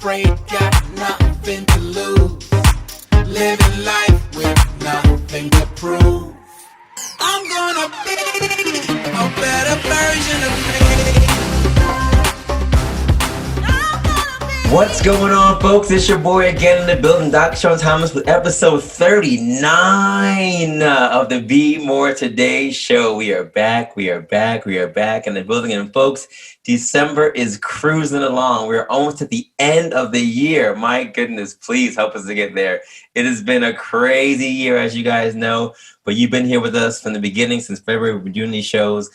afraid, got nothing to lose. Living life with nothing to prove. I'm gonna be a better version of me. What's going on, folks? It's your boy again in the building, Dr. Sean Thomas, with episode 39 of the Be More Today show. We are back in the building. And folks, December is cruising along. We're almost at the end of the year. My goodness, please help us to get there. It has been a crazy year, as you guys know, but you've been here with us from the beginning. Since February, we've been doing these shows.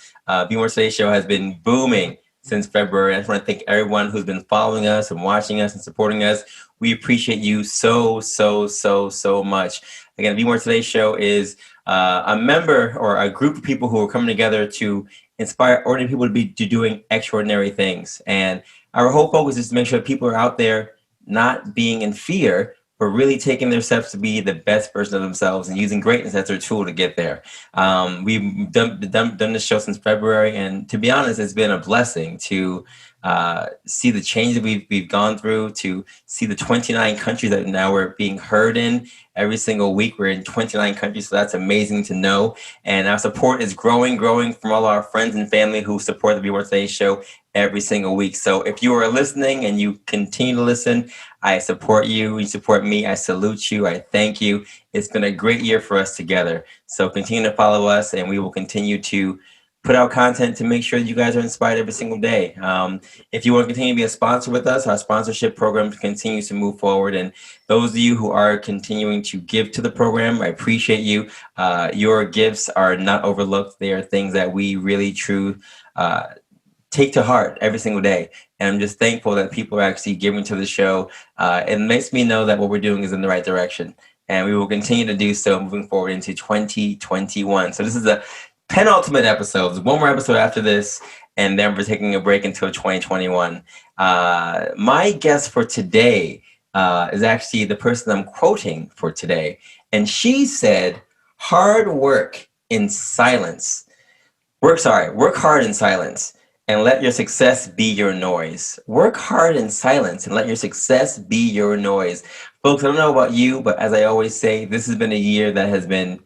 Be More Today show has been booming since February. I just want to thank everyone who's been following us and watching us and supporting us. We appreciate you so much. Again, Be More Today show is a member or a group of people who are coming together to inspire ordinary people to doing extraordinary things. And our whole focus is to make sure people are out there not being in fear, but really taking their steps to be the best version of themselves and using greatness as their tool to get there. We've done this show since February, and to be honest, it's been a blessing to see the change that we've gone through, to see the 29 countries that now we're being heard in. Every single week we're in 29 countries, so that's amazing to know. And our support is growing from all our friends and family who support the Be More Today show every single week. So if you are listening and you continue to listen, I support you, you support me, I salute you, I thank you. It's been a great year for us together. So continue to follow us, and we will continue to put out content to make sure that you guys are inspired every single day. If you want to continue to be a sponsor with us, our sponsorship program continues to move forward. And those of you who are continuing to give to the program, I appreciate you. Your gifts are not overlooked. They are things that we really take to heart every single day. And I'm just thankful that people are actually giving to the show. It makes me know that what we're doing is in the right direction. And we will continue to do so moving forward into 2021. So this is a penultimate episode. There's one more episode after this, and then we're taking a break until 2021. My guest for today is actually the person I'm quoting for today. And she said, hard work in silence. Work hard in silence and let your success be your noise. Work hard in silence and let your success be your noise. Folks, I don't know about you, but as I always say, this has been a year that has been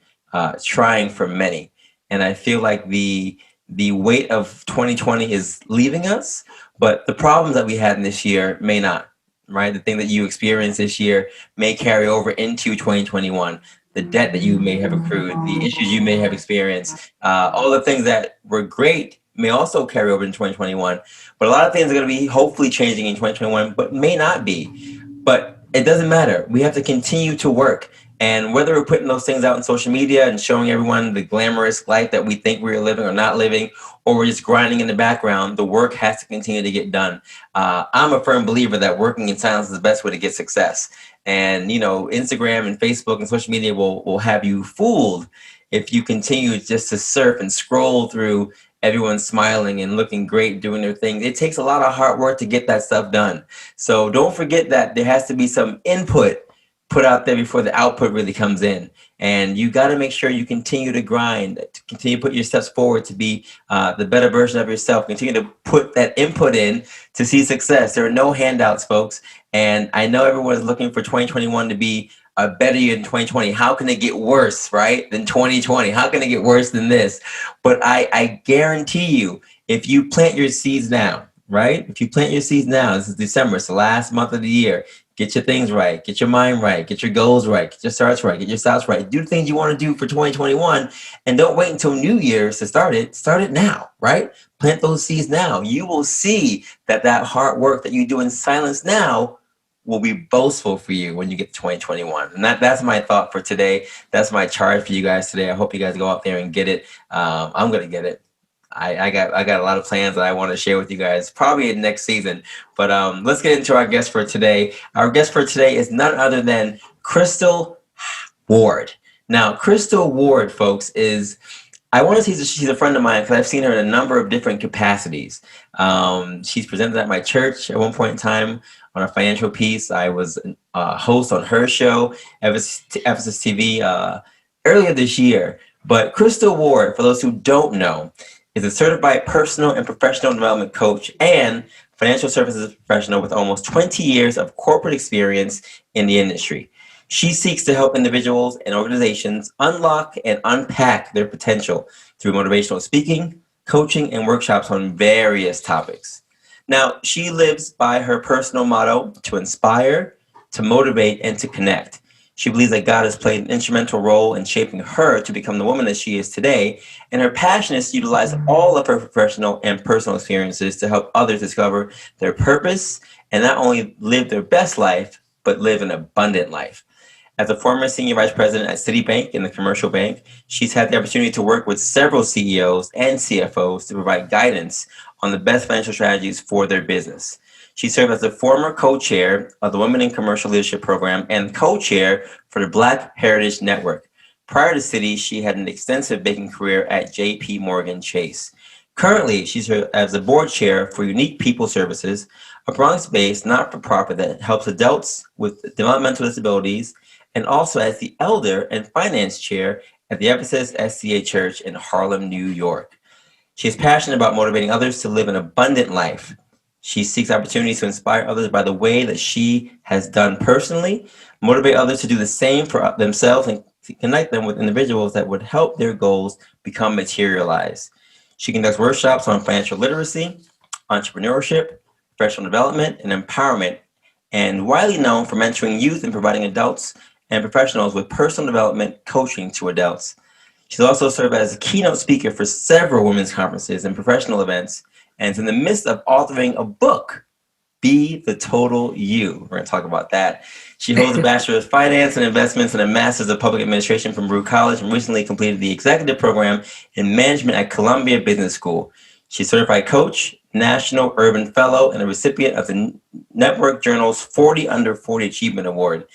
trying for many. And I feel like the weight of 2020 is leaving us, but the problems that we had in this year may not, right? The thing that you experienced this year may carry over into 2021. The debt that you may have accrued, the issues you may have experienced, all the things that were great may also carry over in 2021. But a lot of things are going to be hopefully changing in 2021, but may not be. But it doesn't matter. We have to continue to work. And whether we're putting those things out on social media and showing everyone the glamorous life that we think we're living or not living, or we're just grinding in the background, the work has to continue to get done. I'm a firm believer that working in silence is the best way to get success. And, Instagram and Facebook and social media will have you fooled if you continue just to surf and scroll through everyone smiling and looking great, doing their thing. It takes a lot of hard work to get that stuff done. So don't forget that there has to be some input put out there before the output really comes in. And you got to make sure you continue to grind, to continue to put your steps forward to be the better version of yourself. Continue to put that input in to see success. There are no handouts, folks. And I know everyone is looking for 2021 to be a better year than 2020. How can it get worse, right, than 2020? How can it get worse than this? But I guarantee you, if you plant your seeds now, right? If you plant your seeds now, this is December, it's the last month of the year. Get your things right, get your mind right, get your goals right, get your starts right, get your stops right. Do the things you want to do for 2021, and don't wait until New Year's to start it. Start it now, right? Plant those seeds now. You will see that hard work that you do in silence now will be boastful for you when you get to 2021. And that's my thought for today. That's my charge for you guys today. I hope you guys go out there and get it. I'm going to get it. I got a lot of plans that I want to share with you guys, probably in next season. But let's get into our guest for today. Our guest for today is none other than Crystal Ward. Now, Crystal Ward, folks, I want to say she's a friend of mine because I've seen her in a number of different capacities. She's presented at my church at one point in time on a financial piece. I was a host on her show, Ephesus TV, earlier this year. But Crystal Ward, for those who don't know, is a certified personal and professional development coach and financial services professional with almost 20 years of corporate experience in the industry. She seeks to help individuals and organizations unlock and unpack their potential through motivational speaking, coaching, and workshops on various topics. Now, she lives by her personal motto to inspire, to motivate, and to connect. She believes that God has played an instrumental role in shaping her to become the woman that she is today, and her passion is to utilize all of her professional and personal experiences to help others discover their purpose and not only live their best life, but live an abundant life. As a former senior vice president at Citibank in the commercial bank, she's had the opportunity to work with several CEOs and CFOs to provide guidance on the best financial strategies for their business. She served as the former co-chair of the Women in Commercial Leadership Program and co-chair for the Black Heritage Network. Prior to Citi, she had an extensive banking career at JPMorgan Chase. Currently, she serves as the board chair for Unique People Services, a Bronx-based not-for-profit that helps adults with developmental disabilities, and also as the elder and finance chair at the Ephesus SDA Church in Harlem, New York. She is passionate about motivating others to live an abundant life. She seeks opportunities to inspire others by the way that she has done personally, motivate others to do the same for themselves, and to connect them with individuals that would help their goals become materialized. She conducts workshops on financial literacy, entrepreneurship, professional development, and empowerment, and widely known for mentoring youth and providing adults and professionals with personal development coaching to adults. She's also served as a keynote speaker for several women's conferences and professional events, and is in the midst of authoring a book, Be the Total You. We're going to talk about that. She holds a Bachelor of Finance and Investments and a Master's of Public Administration from Brew College, and recently completed the executive program in management at Columbia Business School. She's a certified coach, National Urban Fellow, and a recipient of the Network Journal's 40 Under 40 Achievement Award.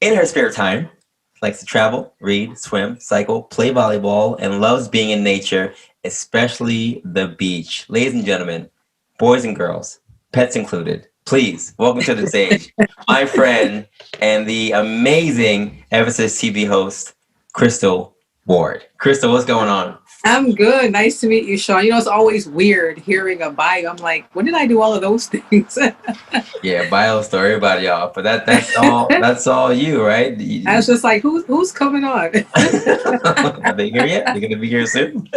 In her spare time, she likes to travel, read, swim, cycle, play volleyball, and loves being in nature, especially the beach. Ladies and gentlemen, boys and girls, pets included, please welcome to the stage my friend and the amazing Ephesus TV host, Crystal Ward. Crystal, what's going on? I'm good. Nice to meet you, Sean. You know, it's always weird hearing a bio. I'm like, when did I do all of those things? Yeah, bio story, everybody, y'all. But that's all you, right? I was just like, who's coming on? Are they here yet? They're gonna be here soon.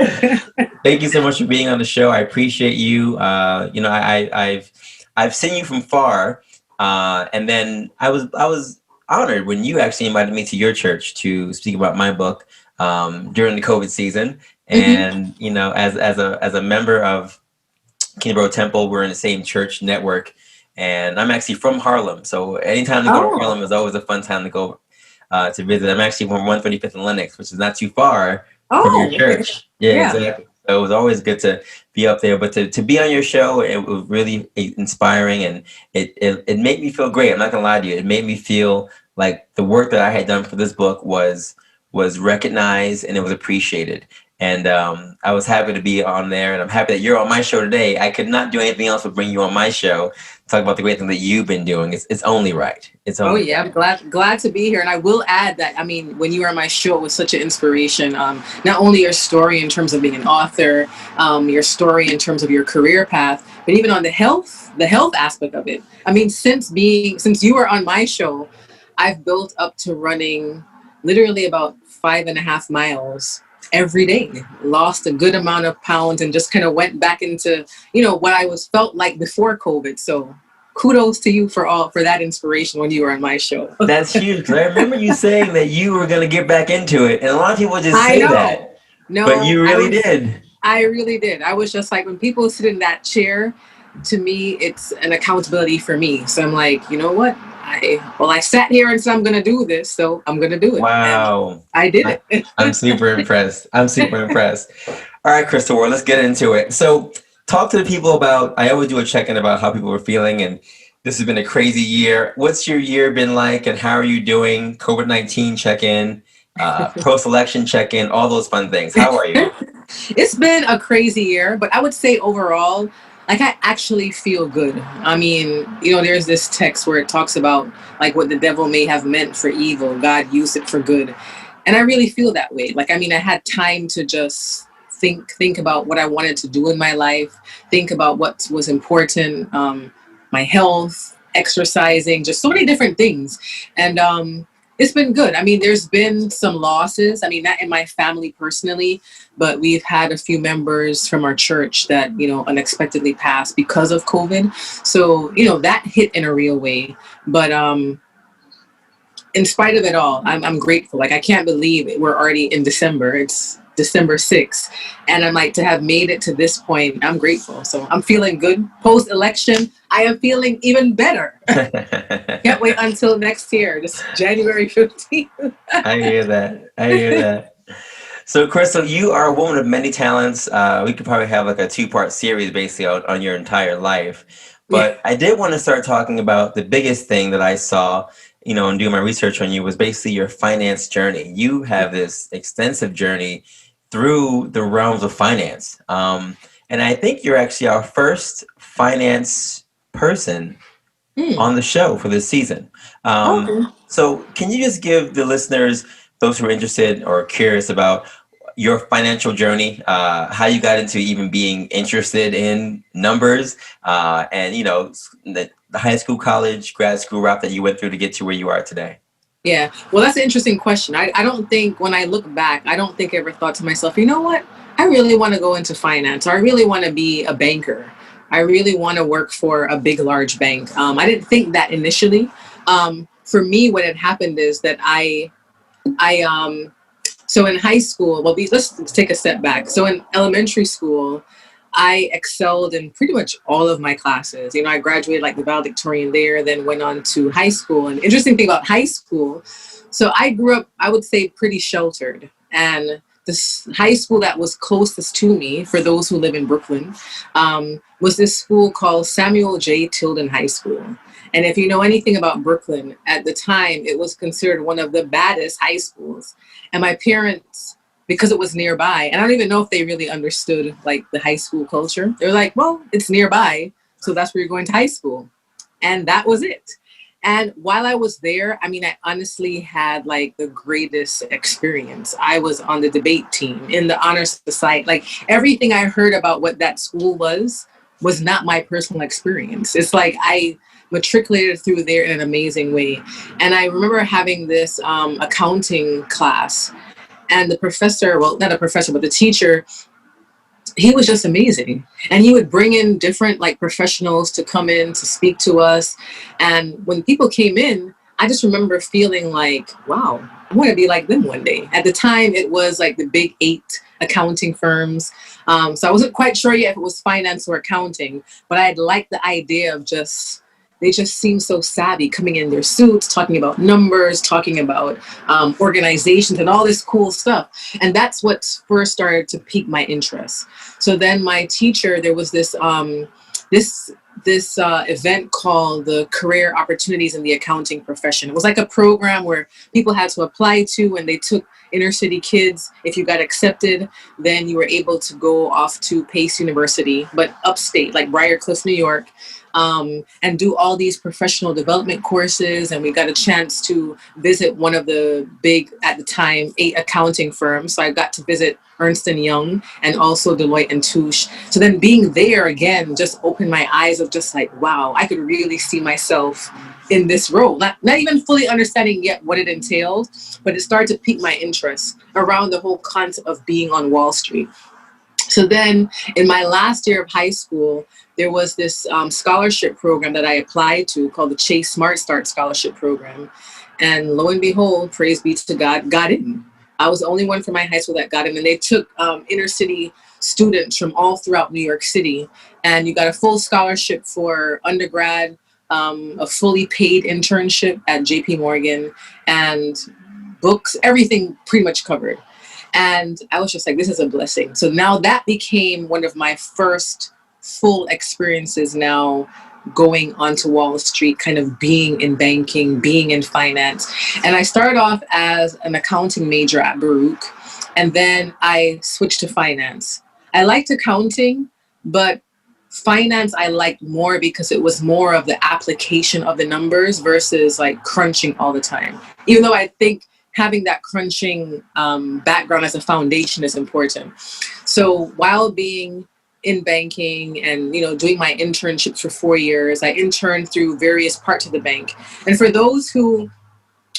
Thank you so much for being on the show. I appreciate you. You know, I've seen you from far, and then I was honored when you actually invited me to your church to speak about my book during the COVID season. And you know, as a member of Kingsborough Temple, we're in the same church network, and I'm actually from Harlem. So anytime to go to Harlem is always a fun time to go to visit. I'm actually from 135th and Lenox, which is not too far from your church. Yeah, exactly. So it was always good to be up there, but to be on your show, it was really inspiring, and it made me feel great. I'm not gonna lie to you. It made me feel like the work that I had done for this book was recognized and it was appreciated. And I was happy to be on there, and I'm happy that you're on my show today. I could not do anything else but bring you on my show, talk about the great thing that you've been doing. It's only right. It's only right. I'm glad to be here. And I will add that, I mean, when you were on my show, it was such an inspiration. Not only your story in terms of being an author, your story in terms of your career path, but even on the health aspect of it. I mean, since you were on my show, I've built up to running literally about 5.5 miles every day, lost a good amount of pounds, and just kind of went back into, you know, what I felt like before COVID. So kudos to you for that inspiration when you were on my show. That's huge. I remember you saying that you were going to get back into it, and a lot of people just say that. No, but you really did. I really did. I was just like, when people sit in that chair, to me, it's an accountability for me. So I'm like, you know what? I sat here and said I'm going to do this, so I'm going to do it. Wow. And I did it. I'm super impressed. All right, Crystal, let's get into it. So talk to the people about, I always do a check-in about how people are feeling, and this has been a crazy year. What's your year been like, and how are you doing? COVID-19 check-in, post-election check-in, all those fun things. How are you? It's been a crazy year, but I would say overall, like, I actually feel good. I mean, you know, there's this text where it talks about like what the devil may have meant for evil, God used it for good. And I really feel that way. Like, I mean, I had time to just think about what I wanted to do in my life, think about what was important. my health, exercising, just so many different things. And it's been good. I mean, there's been some losses. I mean, not in my family personally, but we've had a few members from our church that, unexpectedly passed because of COVID. So, that hit in a real way. But in spite of it all, I'm grateful. Like, I can't believe we're already in December. It's December 6th. And I'm like, to have made it to this point, I'm grateful. So I'm feeling good. Post-election, I am feeling even better. Can't wait until next year, just January 15th. I hear that. I hear that. So, Crystal, you are a woman of many talents. We could probably have like a two-part series basically on your entire life. But I did want to start talking about the biggest thing that I saw, and doing my research on you was basically your finance journey. You have this extensive journey through the realms of finance. And I think you're actually our first finance person on the show for this season. Okay. So can you just give the listeners, those who are interested or curious about your financial journey, how you got into even being interested in numbers, and the high school, college, grad school route that you went through to get to where you are today? Yeah. Well, that's an interesting question. I don't think, when I look back, I don't think I ever thought to myself, you know what? I really want to go into finance, or I really want to be a banker. I really want to work for a big, large bank. I didn't think that initially. For me, what had happened is that so in high school, well, let's take a step back. So in elementary school, I excelled in pretty much all of my classes. I graduated like the valedictorian there, then went on to high school. And interesting thing about high school, so I grew up, I would say, pretty sheltered. And this high school that was closest to me, for those who live in Brooklyn, was this school called Samuel J. Tilden High School. And if you know anything about Brooklyn, at the time, it was considered one of the baddest high schools. And my parents, because it was nearby, and I don't even know if they really understood like the high school culture. They're like, well, it's nearby, so that's where you're going to high school. And that was it. And while I was there, I mean, I honestly had like the greatest experience. I was on the debate team, in the honor society. Like, everything I heard about what that school was not my personal experience. It's like I matriculated through there in an amazing way. And I remember having this accounting class, and the professor, well, not a professor, but the teacher, he was just amazing. And he would bring in different like professionals to come in to speak to us. And when people came in, I just remember feeling like, wow, I want to be like them one day. At the time, it was like the big 8 accounting firms. So I wasn't quite sure yet if it was finance or accounting, but I liked the idea of they just seem so savvy, coming in their suits, talking about numbers, talking about organizations and all this cool stuff. And that's what first started to pique my interest. So then my teacher, there was this event called the Career Opportunities in the Accounting Profession. It was like a program where people had to apply to, and they took inner city kids. If you got accepted, then you were able to go off to Pace University, but upstate, like Briarcliff, New York, and do all these professional development courses. And we got a chance to visit one of the big, at the time, 8 accounting firms. So I got to visit Ernst & Young and also Deloitte and Touche. So then being there again just opened my eyes of just like, wow, I could really see myself in this role. Not even fully understanding yet what it entailed, but it started to pique my interest around the whole concept of being on Wall Street. So then in my last year of high school, there was this scholarship program that I applied to called the Chase Smart Start Scholarship Program. And lo and behold, praise be to God, got in. I was the only one from my high school that got in. And they took inner city students from all throughout New York City. And you got a full scholarship for undergrad, a fully paid internship at JPMorgan, and books, everything pretty much covered. And I was just like, this is a blessing. So now that became one of my first full experiences now going onto Wall Street, kind of being in banking, being in finance. And I started off as an accounting major at Baruch, and then I switched to finance. I liked accounting, but finance I liked more because it was more of the application of the numbers versus like crunching all the time. Even though I think having that crunching background as a foundation is important. So while being in banking and, doing my internships for 4 years. I interned through various parts of the bank. And for those who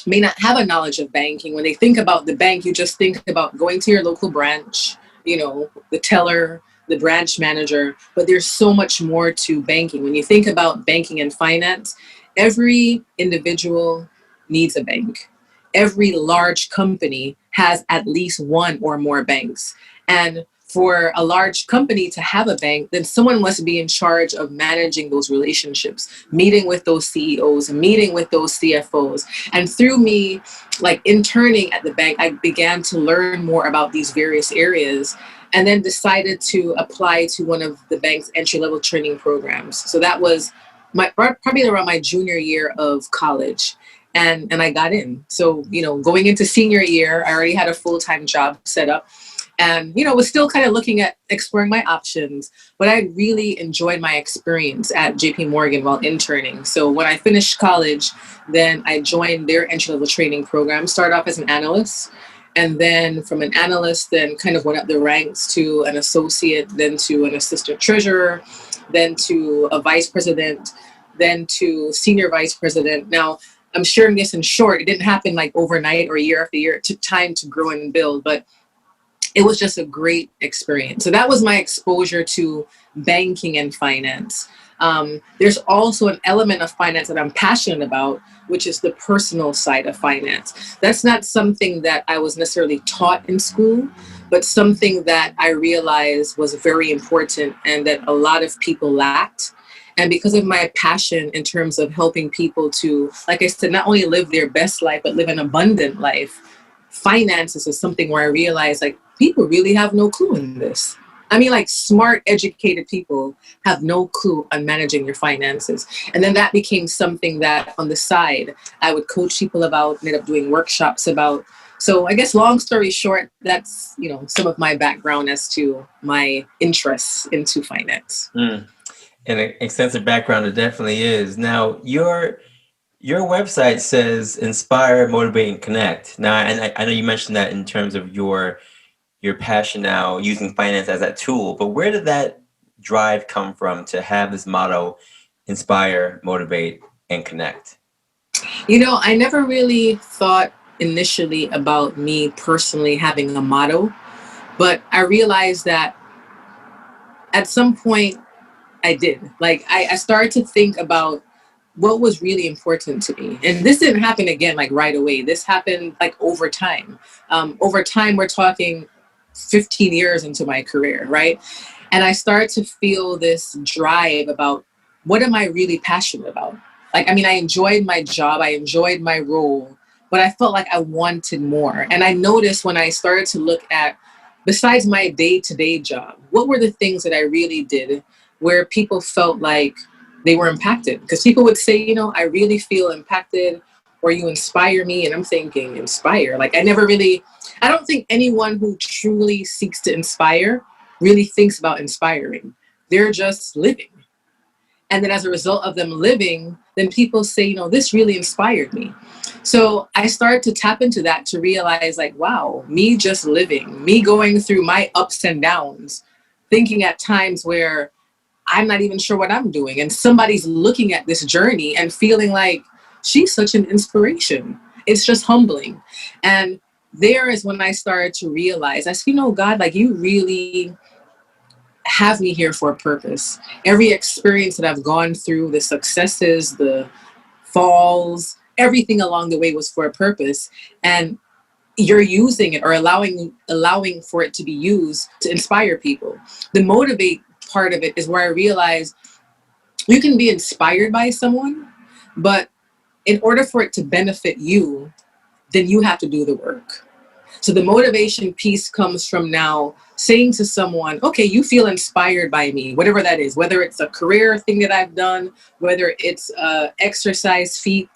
may not have a knowledge of banking, when they think about the bank, you just think about going to your local branch, the teller, the branch manager, but there's so much more to banking. When you think about banking and finance, every individual needs a bank. Every large company has at least one or more banks. And for a large company to have a bank, then someone must be in charge of managing those relationships, meeting with those CEOs, meeting with those CFOs. And through me, like interning at the bank, I began to learn more about these various areas and then decided to apply to one of the bank's entry-level training programs. So that was probably around my junior year of college. And I got in. So, going into senior year, I already had a full-time job set up. And, was still kind of looking at exploring my options, but I really enjoyed my experience at JPMorgan while interning. So when I finished college, then I joined their entry-level training program, started off as an analyst, and then from an analyst, then kind of went up the ranks to an associate, then to an assistant treasurer, then to a vice president, then to senior vice president. Now, I'm sharing this in short. It didn't happen like overnight or year after year. It took time to grow and build, but it was just a great experience. So that was my exposure to banking and finance. There's also an element of finance that I'm passionate about, which is the personal side of finance. That's not something that I was necessarily taught in school, but something that I realized was very important and that a lot of people lacked. And because of my passion in terms of helping people to, like I said, not only live their best life, but live an abundant life, finances is something where I realized like people really have no clue in this. I mean, like smart, educated people have no clue on managing your finances. And then that became something that on the side, I would coach people about, ended up doing workshops about. So I guess long story short, that's, some of my background as to my interests into finance. And an extensive background it definitely is. Now, your website says inspire, motivate, and connect. Now, and I know you mentioned that in terms of your passion now using finance as that tool, but where did that drive come from to have this motto, inspire, motivate, and connect? I never really thought initially about me personally having a motto, but I realized that at some point I did. Like I started to think about what was really important to me. And this didn't happen again, like right away. This happened like over time. Over time, we're talking 15 years into my career, right? And I started to feel this drive about what am I really passionate about? Like, I mean, I enjoyed my job. I enjoyed my role, but I felt like I wanted more. And I noticed when I started to look at, besides my day-to-day job, what were the things that I really did where people felt like they were impacted? Because people would say, I really feel impacted, or you inspire me. And I'm thinking, inspire? Like I don't think anyone who truly seeks to inspire really thinks about inspiring. They're just living. And then as a result of them living, then people say, this really inspired me. So I started to tap into that to realize like, wow, me just living, me going through my ups and downs, thinking at times where I'm not even sure what I'm doing. And somebody's looking at this journey and feeling like she's such an inspiration. It's just humbling. And there is when I started to realize, I said, God, like you really have me here for a purpose. Every experience that I've gone through, the successes, the falls, everything along the way was for a purpose. And you're using it or allowing for it to be used to inspire people. The motivate part of it is where I realized you can be inspired by someone, but in order for it to benefit you, then you have to do the work. So the motivation piece comes from now saying to someone, okay, you feel inspired by me, whatever that is, whether it's a career thing that I've done, whether it's exercise feat,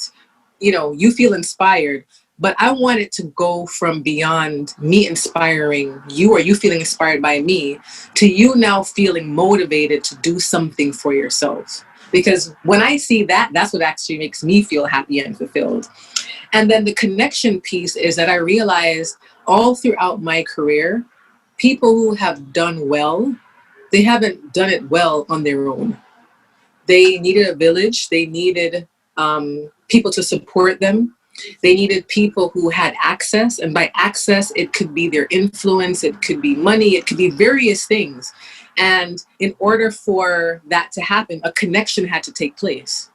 you feel inspired. But I want it to go from beyond me inspiring you or you feeling inspired by me to you now feeling motivated to do something for yourself. Because when I see that, that's what actually makes me feel happy and fulfilled. And then the connection piece is that I realized all throughout my career, people who have done well, they haven't done it well on their own. They needed a village. They needed people to support them. They needed people who had access. And by access, it could be their influence, it could be money, it could be various things. And in order for that to happen, a connection had to take place.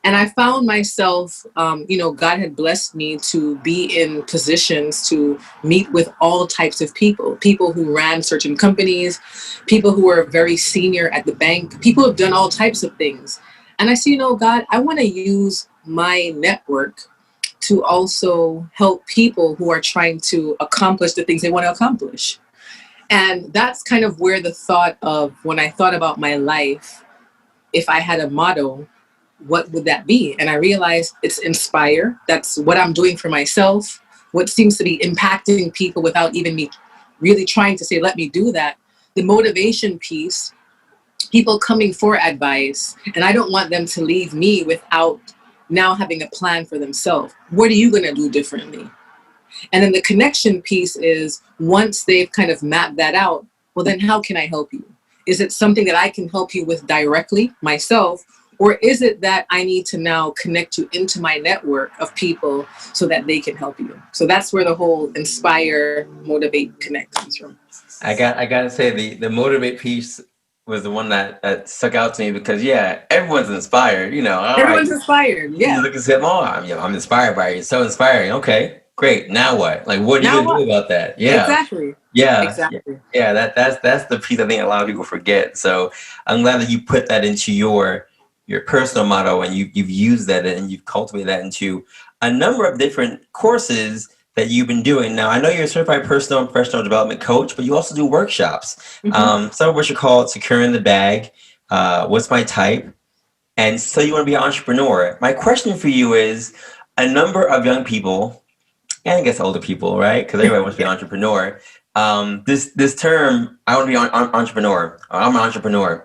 And I found myself, God had blessed me to be in positions to meet with all types of people who ran certain companies, people who were very senior at the bank, people who have done all types of things. And I see, God, I want to use my network to also help people who are trying to accomplish the things they want to accomplish. And that's kind of where the thought of, when I thought about my life, if I had a motto, what would that be? And I realized it's inspire. That's what I'm doing for myself. What seems to be impacting people without even me really trying to say, let me do that. The motivation piece, people coming for advice, and I don't want them to leave me without now having a plan for themselves. What are you going to do differently? And then the connection piece is, once they've kind of mapped that out, well, then how can I help you? Is it something that I can help you with directly myself? Or is it that I need to now connect you into my network of people so that they can help you? So that's where the whole inspire, motivate, connect comes from. I gotta say the motivate piece was the one that stuck out to me because everyone's inspired. All right, Everyone's inspired. you Yeah. look and say, "Oh, I'm inspired by you. It's so inspiring." Okay, great. Now what? Like, what are you Now gonna what? do about that? Yeah, Exactly. yeah, yeah. Exactly. Yeah, that's the piece I think a lot of people forget. So I'm glad that you put that into your personal motto, and you've used that and you've cultivated that into a number of different courses that you've been doing. Now, I know you're a certified personal and professional development coach, but you also do workshops. Some of which are called Securing the Bag, What's My Type, and So You Want to Be an Entrepreneur. My question for you is, a number of young people, and I guess older people, right? Because everybody wants to be an entrepreneur. This term, I want to be an entrepreneur, or I'm an entrepreneur.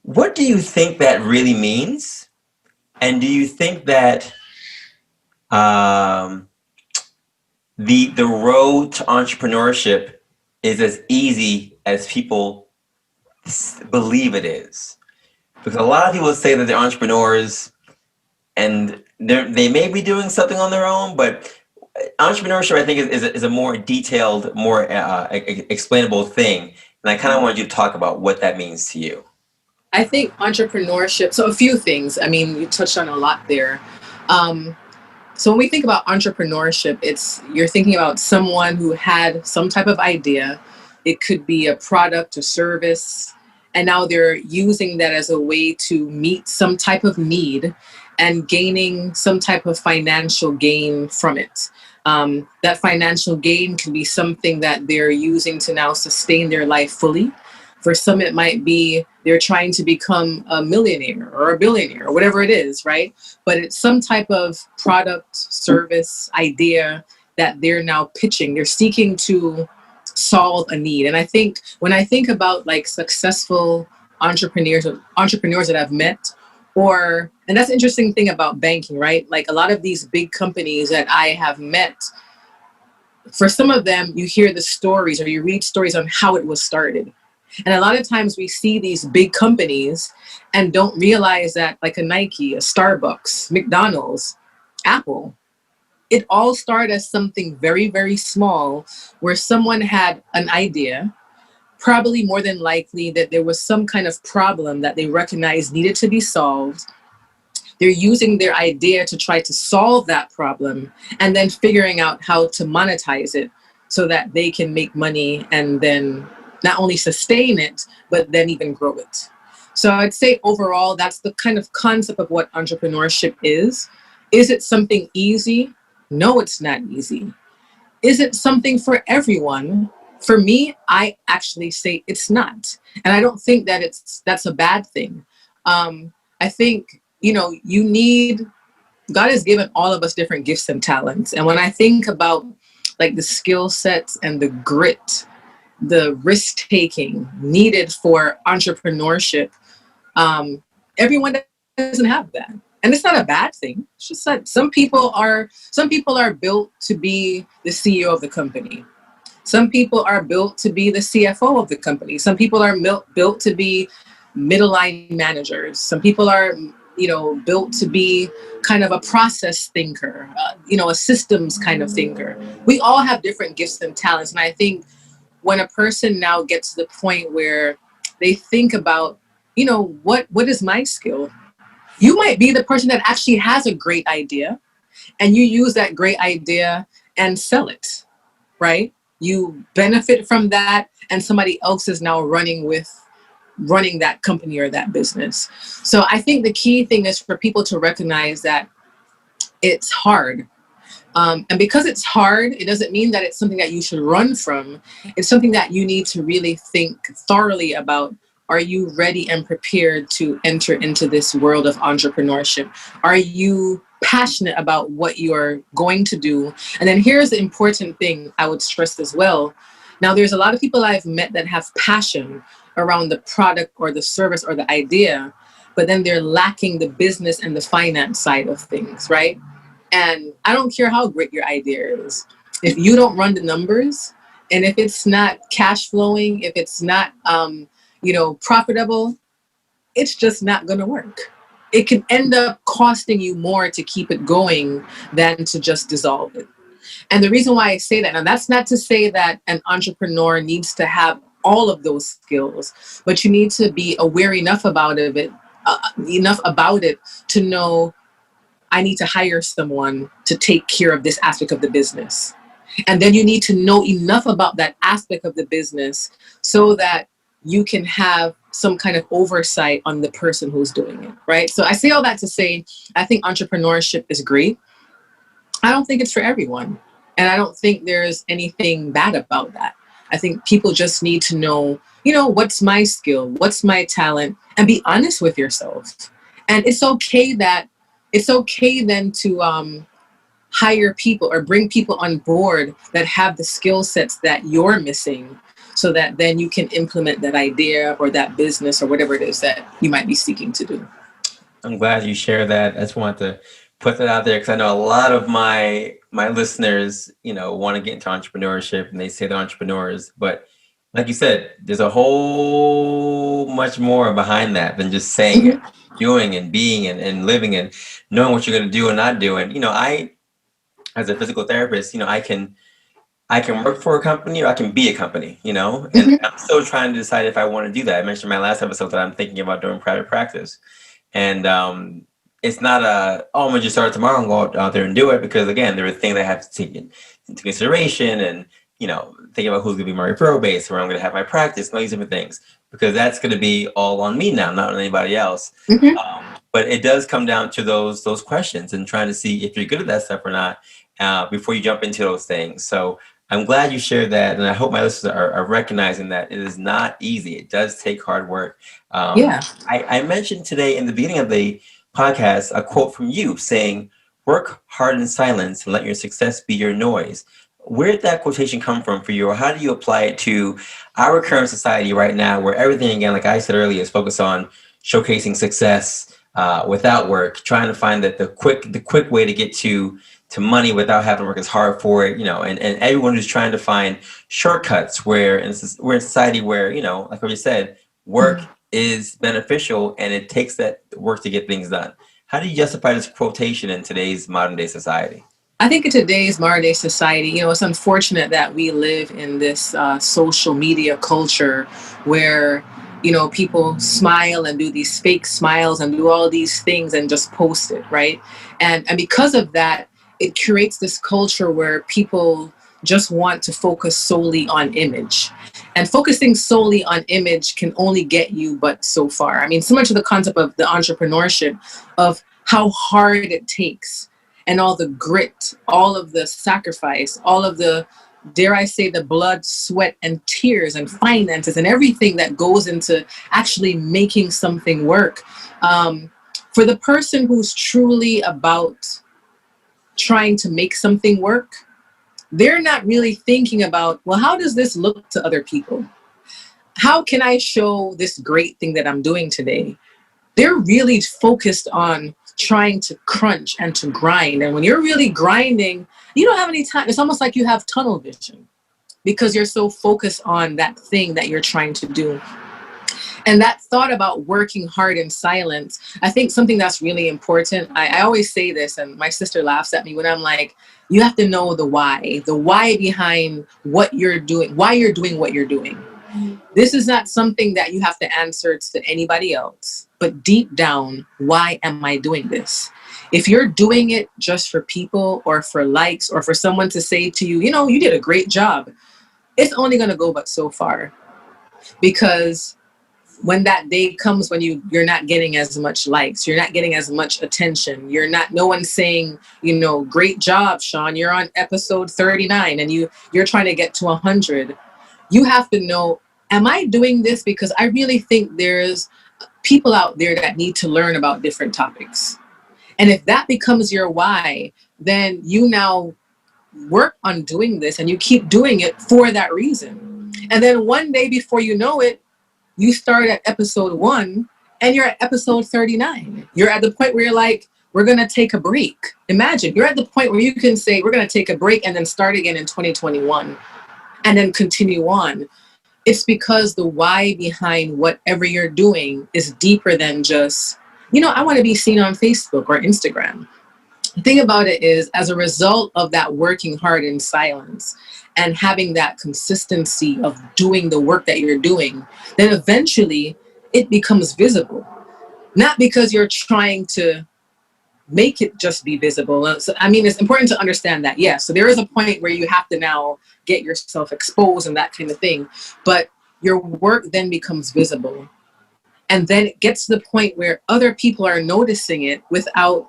What do you think that really means? And do you think that the road to entrepreneurship is as easy as people believe it is? Because a lot of people say that they're entrepreneurs and they may be doing something on their own, but entrepreneurship, I think, is a more detailed, more explainable thing. And I kind of wanted you to talk about what that means to you. I think entrepreneurship, so a few things. I mean, you touched on a lot there. So when we think about entrepreneurship, you're thinking about someone who had some type of idea. It could be a product, a service, and now they're using that as a way to meet some type of need and gaining some type of financial gain from it. That financial gain can be something that they're using to now sustain their life fully. For some, it might be they're trying to become a millionaire or a billionaire or whatever it is, right? But it's some type of product, service, idea that they're now pitching. They're seeking to solve a need. And I think when I think about like successful entrepreneurs that I've met, and that's the interesting thing about banking, right? Like a lot of these big companies that I have met, for some of them, you hear the stories or you read stories on how it was started. And a lot of times we see these big companies and don't realize that, like a Nike, a Starbucks, McDonald's, Apple, it all started as something very, very small where someone had an idea, probably more than likely that there was some kind of problem that they recognized needed to be solved. They're using their idea to try to solve that problem and then figuring out how to monetize it so that they can make money and then not only sustain it, but then even grow it. So I'd say overall, that's the kind of concept of what entrepreneurship is. Is it something easy? No, it's not easy. Is it something for everyone? For me, I actually say it's not. And I don't think that that's a bad thing. I think, God has given all of us different gifts and talents. And when I think about like the skill sets and the grit, the risk taking needed for entrepreneurship, everyone doesn't have that. And it's not a bad thing. It's just that some people are built to be the CEO of the company. Some people are built to be the CFO of the company. Some people are built to be middle line managers. Some people are, built to be kind of a process thinker, a systems kind of thinker. We all have different gifts and talents. And I think when a person now gets to the point where they think about, what is my skill? You might be the person that actually has a great idea and you use that great idea and sell it, right? You benefit from that and somebody else is now running that company or that business. So I think the key thing is for people to recognize that it's hard. And because it's hard, it doesn't mean that it's something that you should run from. It's something that you need to really think thoroughly about. Are you ready and prepared to enter into this world of entrepreneurship? Are you passionate about what you're going to do? And then here's the important thing I would stress as well. Now, there's a lot of people I've met that have passion around the product or the service or the idea, but then they're lacking the business and the finance side of things, right? And I don't care how great your idea is. If you don't run the numbers, and if it's not cash flowing, if it's not, profitable, it's just not going to work. It can end up costing you more to keep it going than to just dissolve it. And the reason why I say that, now that's not to say that an entrepreneur needs to have all of those skills, but you need to be aware enough about it to know I need to hire someone to take care of this aspect of the business. And then you need to know enough about that aspect of the business so that you can have some kind of oversight on the person who's doing it, right? So I say all that to say, I think entrepreneurship is great. I don't think it's for everyone. And I don't think there's anything bad about that. I think people just need to know, what's my skill? What's my talent? And be honest with yourself. And it's okay then to hire people or bring people on board that have the skill sets that you're missing so that then you can implement that idea or that business or whatever it is that you might be seeking to do. I'm glad you share that. I just want to put that out there because I know a lot of my listeners, want to get into entrepreneurship and they say they're entrepreneurs, but like you said, there's a whole much more behind that than just saying it, doing and being and living and knowing what you're going to do and not do. And, I, as a physical therapist, I can work for a company or I can be a company, and I'm still trying to decide if I want to do that. I mentioned in my last episode that I'm thinking about doing private practice. And it's not I'm going to just start tomorrow and go out there and do it because, again, there are things I have to take into consideration and, think about who's going to be my referral base, where I'm going to have my practice and all these different things, because that's going to be all on me now, not on anybody else. But it does come down to those questions and trying to see if you're good at that stuff or not before you jump into those things. So I'm glad you shared that. And I hope my listeners are recognizing that it is not easy. It does take hard work. I mentioned today in the beginning of the podcast a quote from you saying, "Work hard in silence and let your success be your noise." Where did that quotation come from for you, or how do you apply it to our current society right now, where everything, again, like I said earlier, is focused on showcasing success without work, trying to find that the quick way to get to money without having to work as hard for it, and everyone who's trying to find shortcuts we're in a society where, like what you said, work is beneficial and it takes that work to get things done. How do you justify this quotation in today's modern day society? I think in today's modern day society, it's unfortunate that we live in this social media culture where, people smile and do these fake smiles and do all these things and just post it, right? And because of that, it creates this culture where people just want to focus solely on image. And focusing solely on image can only get you but so far. I mean, similar to the concept of the entrepreneurship, of how hard it takes and all the grit, all of the sacrifice, all of the, dare I say, the blood, sweat, and tears and finances and everything that goes into actually making something work. For the person who's truly about trying to make something work, they're not really thinking about, well, how does this look to other people? How can I show this great thing that I'm doing today? They're really focused on trying to crunch and to grind. And when you're really grinding, you don't have any time. It's almost like you have tunnel vision. because you're so focused on that thing that you're trying to do. And that thought about working hard in silence, I think something that's really important. I always say this, and my sister laughs at me when I'm like, you have to know the why behind what you're doing, why you're doing what you're doing. This is not something that you have to answer to anybody else, but deep down, why am I doing this? If you're doing it just for people or for likes or for someone to say to you, you know, you did a great job, it's only going to go but so far. Because when that day comes when you're not getting as much likes, you're not getting as much attention, no one's saying, you know, great job, Sean, you're on episode 39 and you're trying to get to 100. You have to know, am I doing this because I really think there's people out there that need to learn about different topics? And if that becomes your why, then you now work on doing this and you keep doing it for that reason. And then one day before you know it, you start at episode 1 and you're at episode 39. You're at the point where you're like, we're going to take a break. Imagine you're at the point where you can say, we're going to take a break and then start again in 2021 and then continue on. It's because the why behind whatever you're doing is deeper than just, you know, I want to be seen on Facebook or Instagram. The thing about it is, as a result of that working hard in silence and having that consistency of doing the work that you're doing, then eventually it becomes visible. Not because you're trying to make it just be visible. So, I mean, it's important to understand that, yes. So there is a point where you have to now get yourself exposed and that kind of thing. But your work then becomes visible. And then it gets to the point where other people are noticing it without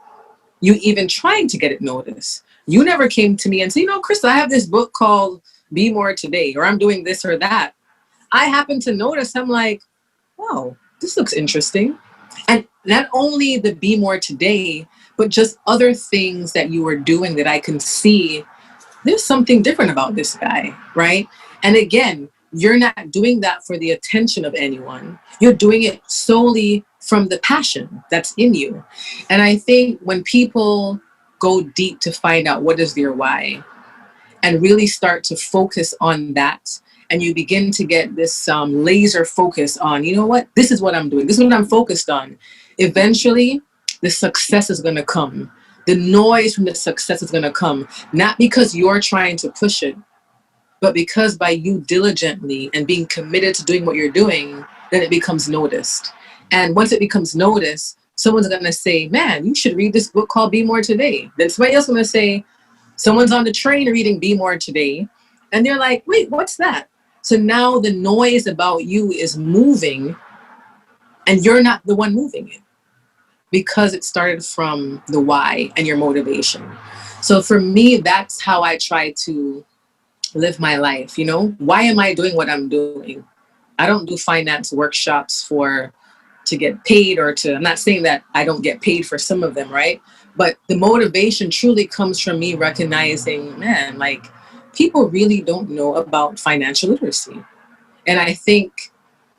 you even trying to get it noticed. You never came to me and said, you know, Krista, I have this book called Be More Today, or I'm doing this or that. I happen to notice, I'm like, wow, this looks interesting. And not only the Be More Today, but just other things that you were doing that I can see, there's something different about this guy, right? And again, you're not doing that for the attention of anyone. You're doing it solely from the passion that's in you. And I think when people go deep to find out what is their why and really start to focus on that, and you begin to get this laser focus on, you know what, this is what I'm doing, this is what I'm focused on, eventually the success is going to come. The noise from the success is going to come, not because you're trying to push it, but because by you diligently and being committed to doing what you're doing, then it becomes noticed. And once it becomes noticed, someone's going to say, man, you should read this book called Be More Today. Then somebody else is going to say, someone's on the train reading Be More Today. And they're like, wait, what's that? So now the noise about you is moving and you're not the one moving it, because it started from the why and your motivation. So for me, that's how I try to live my life. You know, why am I doing what I'm doing? I don't do finance workshops to get paid I'm not saying that I don't get paid for some of them, right? But the motivation truly comes from me recognizing, man, like people really don't know about financial literacy. And I think,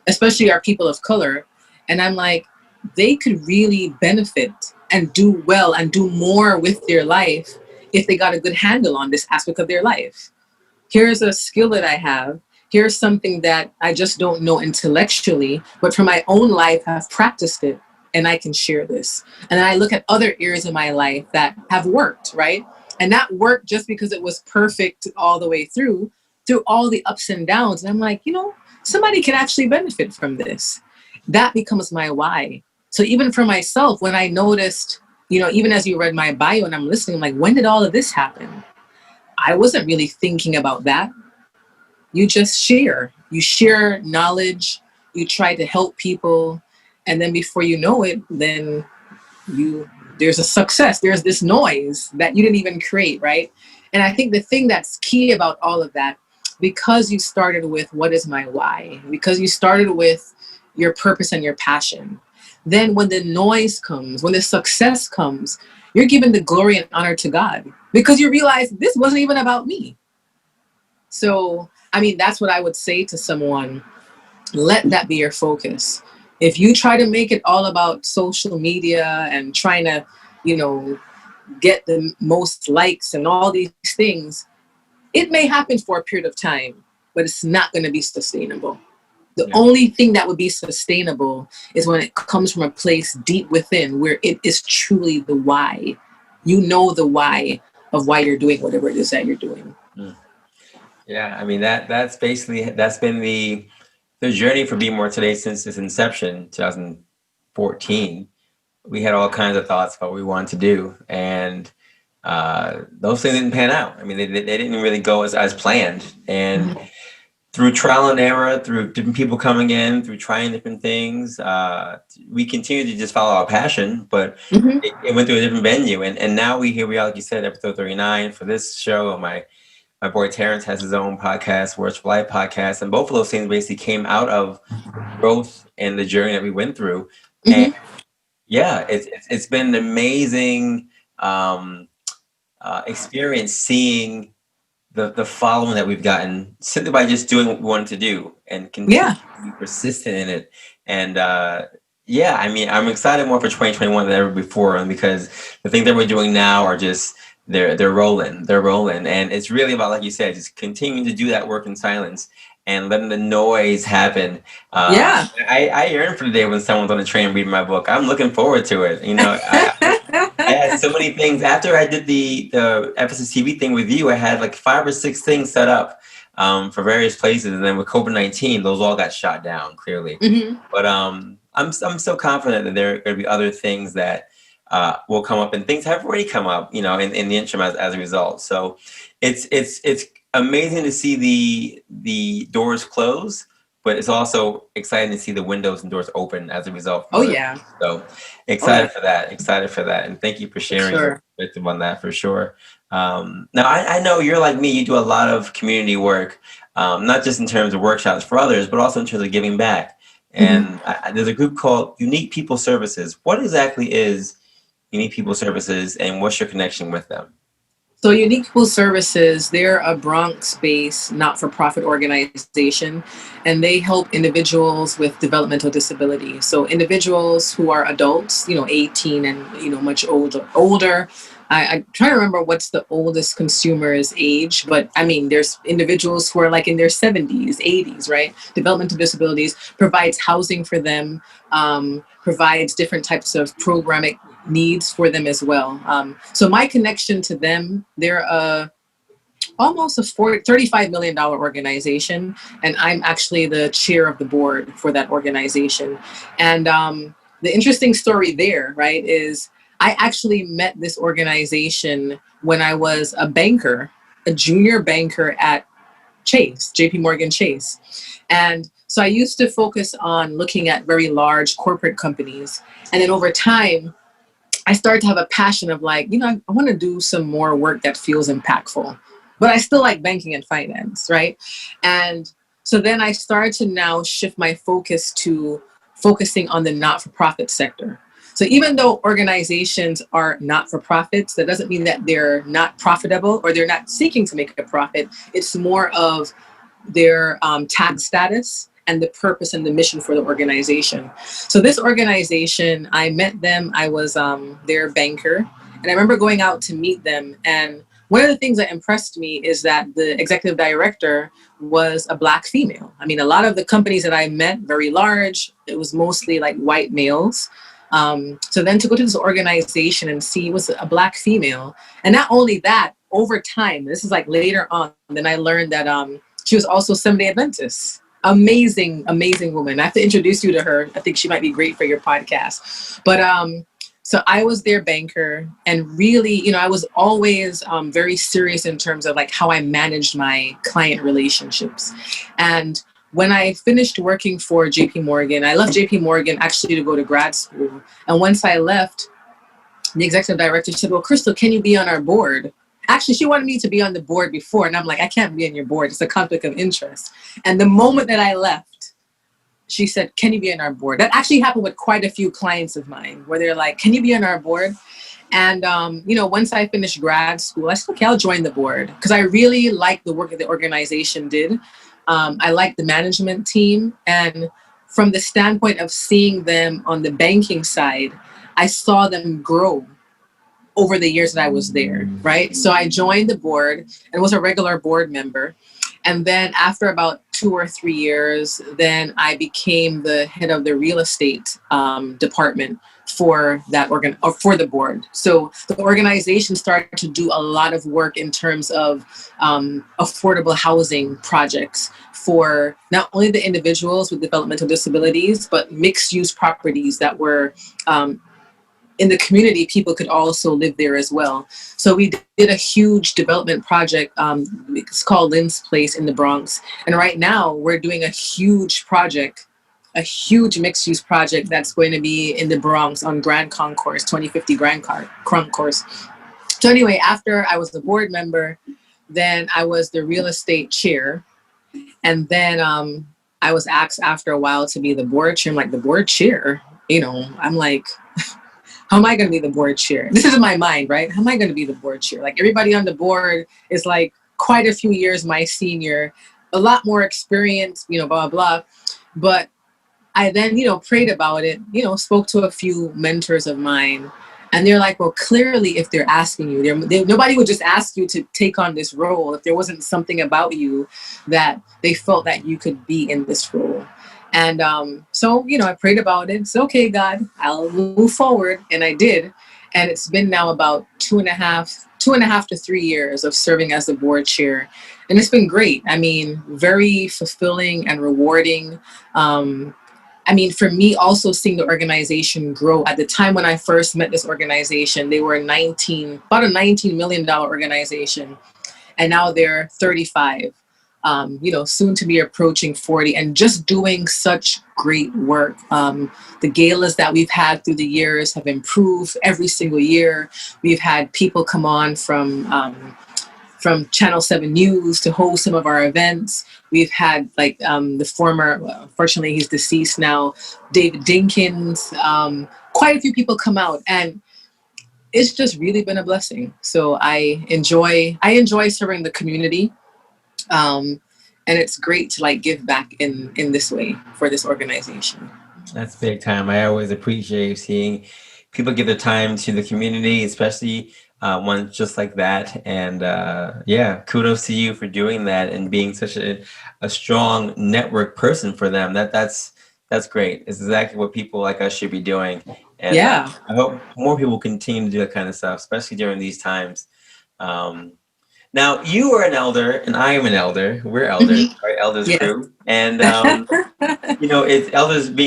especially our people of color, and I'm like, they could really benefit and do well and do more with their life if they got a good handle on this aspect of their life. Here's a skill that I have. Here's something that I just don't know intellectually, but for my own life, I've practiced it and I can share this. And then I look at other areas of my life that have worked, right? And not worked just because it was perfect all the way through all the ups and downs. And I'm like, you know, somebody can actually benefit from this. That becomes my why. So even for myself, when I noticed, you know, even as you read my bio and I'm listening, I'm like, when did all of this happen? I wasn't really thinking about that. You just share. You share knowledge. You try to help people. And then before you know it, then there's a success. There's this noise that you didn't even create, right? And I think the thing that's key about all of that, because you started with what is my why, because you started with your purpose and your passion, then when the noise comes, when the success comes, you're giving the glory and honor to God, because you realize this wasn't even about me. So, I mean, that's what I would say to someone. Let that be your focus. If you try to make it all about social media and trying to, you know, get the most likes and all these things, it may happen for a period of time, but it's not going to be sustainable. The Yeah. only thing that would be sustainable is when it comes from a place deep within where it is truly the why. You know the why of why you're doing whatever it is that you're doing. Mm. Yeah, I mean that's been the journey for Be More Today since its inception, 2014. We had all kinds of thoughts about what we wanted to do, and those things didn't pan out. I mean, they didn't really go as planned. And through trial and error, through different people coming in, through trying different things, we continued to just follow our passion, but Mm-hmm. it went through a different venue. And now here we are, like you said, episode 39 for this show. My boy Terrence has his own podcast, Words for Life podcast, and both of those things basically came out of growth and the journey that we went through. Mm-hmm. And yeah, it's been an amazing experience seeing the following that we've gotten simply by just doing what we wanted to do and continue to be persistent in it. And yeah, I mean, I'm excited more for 2021 than ever before, and because the things that we're doing now are just they're rolling, and it's really about, like you said, just continuing to do that work in silence and letting the noise happen. I yearn for the day when someone's on the train reading my book. I'm looking forward to it. You know, I had so many things after I did the FSS TV thing with you. I had like 5 or 6 things set up for various places, and then with COVID-19, those all got shot down clearly. Mm-hmm. But I'm so confident that there are going to be other things that will come up, and things have already come up, you know, in the interim as a result. So it's amazing to see the doors close, but it's also exciting to see the windows and doors open as a result. Oh yeah. So excited for that, and thank you for sharing your perspective on that for sure. Now I know you're like me. You do a lot of community work, not just in terms of workshops for others, but also in terms of giving back. And there's a group called Unique People Services. What exactly is Unique People Services, and what's your connection with them? So Unique People Services, they're a Bronx-based not-for-profit organization, and they help individuals with developmental disabilities. So individuals who are adults, 18 and, much older. I try to remember what's the oldest consumer's age, but I mean, there's individuals who are like in their 70s, 80s, right? Developmental disabilities, provides housing for them, provides different types of programming needs for them as well. So my connection to them, they're almost a $35 million organization, and I'm actually the chair of the board for that organization. And the interesting story there, right, is I actually met this organization when I was a banker, a junior banker at Chase, JPMorgan Chase. And so I used to focus on looking at very large corporate companies. And then over time, I started to have a passion of like, I want to do some more work that feels impactful, but I still like banking and finance, right? And so then I started to now shift my focus to focusing on the not-for-profit sector. So even though organizations are not-for-profits, that doesn't mean that they're not profitable or they're not seeking to make a profit. It's more of their tax status and the purpose and the mission for the organization. So this organization, I met them, I was their banker, and I remember going out to meet them. And one of the things that impressed me is that the executive director was a Black female. I mean, a lot of the companies that I met, very large, it was mostly like white males. So then to go to this organization and see it was a Black female. And not only that, over time, this is like later on, then I learned that she was also Seventh-day Adventist. Amazing, amazing woman. I have to introduce you to her. I think she might be great for your podcast. But so I was their banker, and really, I was always very serious in terms of like how I managed my client relationships. And when I finished working for JPMorgan, I left JPMorgan actually to go to grad school. And once I left, the executive director said, well, Crystal, can you be on our board? Actually, she wanted me to be on the board before. And I'm like, I can't be on your board. It's a conflict of interest. And the moment that I left, she said, can you be on our board? That actually happened with quite a few clients of mine where they're like, can you be on our board? And, once I finished grad school, I said, okay, I'll join the board because I really liked the work that the organization did. I liked the management team. And from the standpoint of seeing them on the banking side, I saw them grow over the years that I was there, right? So I joined the board and was a regular board member. And then after about 2 or 3 years, then I became the head of the real estate department for that or for the board. So the organization started to do a lot of work in terms of affordable housing projects for not only the individuals with developmental disabilities, but mixed use properties that were in the community. People could also live there as well. So we did a huge development project. It's called Lynn's Place in the Bronx. And right now we're doing a huge project, a huge mixed use project that's going to be in the Bronx on Grand Concourse, 2050 Grand Concourse. So anyway, after I was the board member, then I was the real estate chair. And then I was asked after a while to be the board chair. I'm like, the board chair? I'm like, how am I going to be the board chair? This is in my mind, right? How am I going to be the board chair? Like everybody on the board is like quite a few years my senior, a lot more experience, blah, blah. But I then, prayed about it, spoke to a few mentors of mine. And they're like, well, clearly, if they're asking you, nobody would just ask you to take on this role if there wasn't something about you that they felt that you could be in this role. And so, I prayed about it. Said, okay, God, I'll move forward. And I did. And it's been now about 2.5 to 3 years of serving as the board chair. And it's been great. I mean, very fulfilling and rewarding. For me, also seeing the organization grow. At the time when I first met this organization, they were about a $19 million organization. And now they're 35. Soon to be approaching 40, and just doing such great work. The galas that we've had through the years have improved every single year. We've had people come on from Channel 7 News to host some of our events. We've had the former, unfortunately he's deceased now, David Dinkins, quite a few people come out, and it's just really been a blessing. So I enjoy serving the community. And it's great to give back in this way for this organization. That's big time. I always appreciate seeing people give their time to the community, especially ones just like that. And kudos to you for doing that and being such a strong network person for them. That's great. It's exactly what people like us should be doing. And I hope more people continue to do that kind of stuff, especially during these times. Now, you are an elder, and I am an elder. We're elders, right? Elders crew. And, being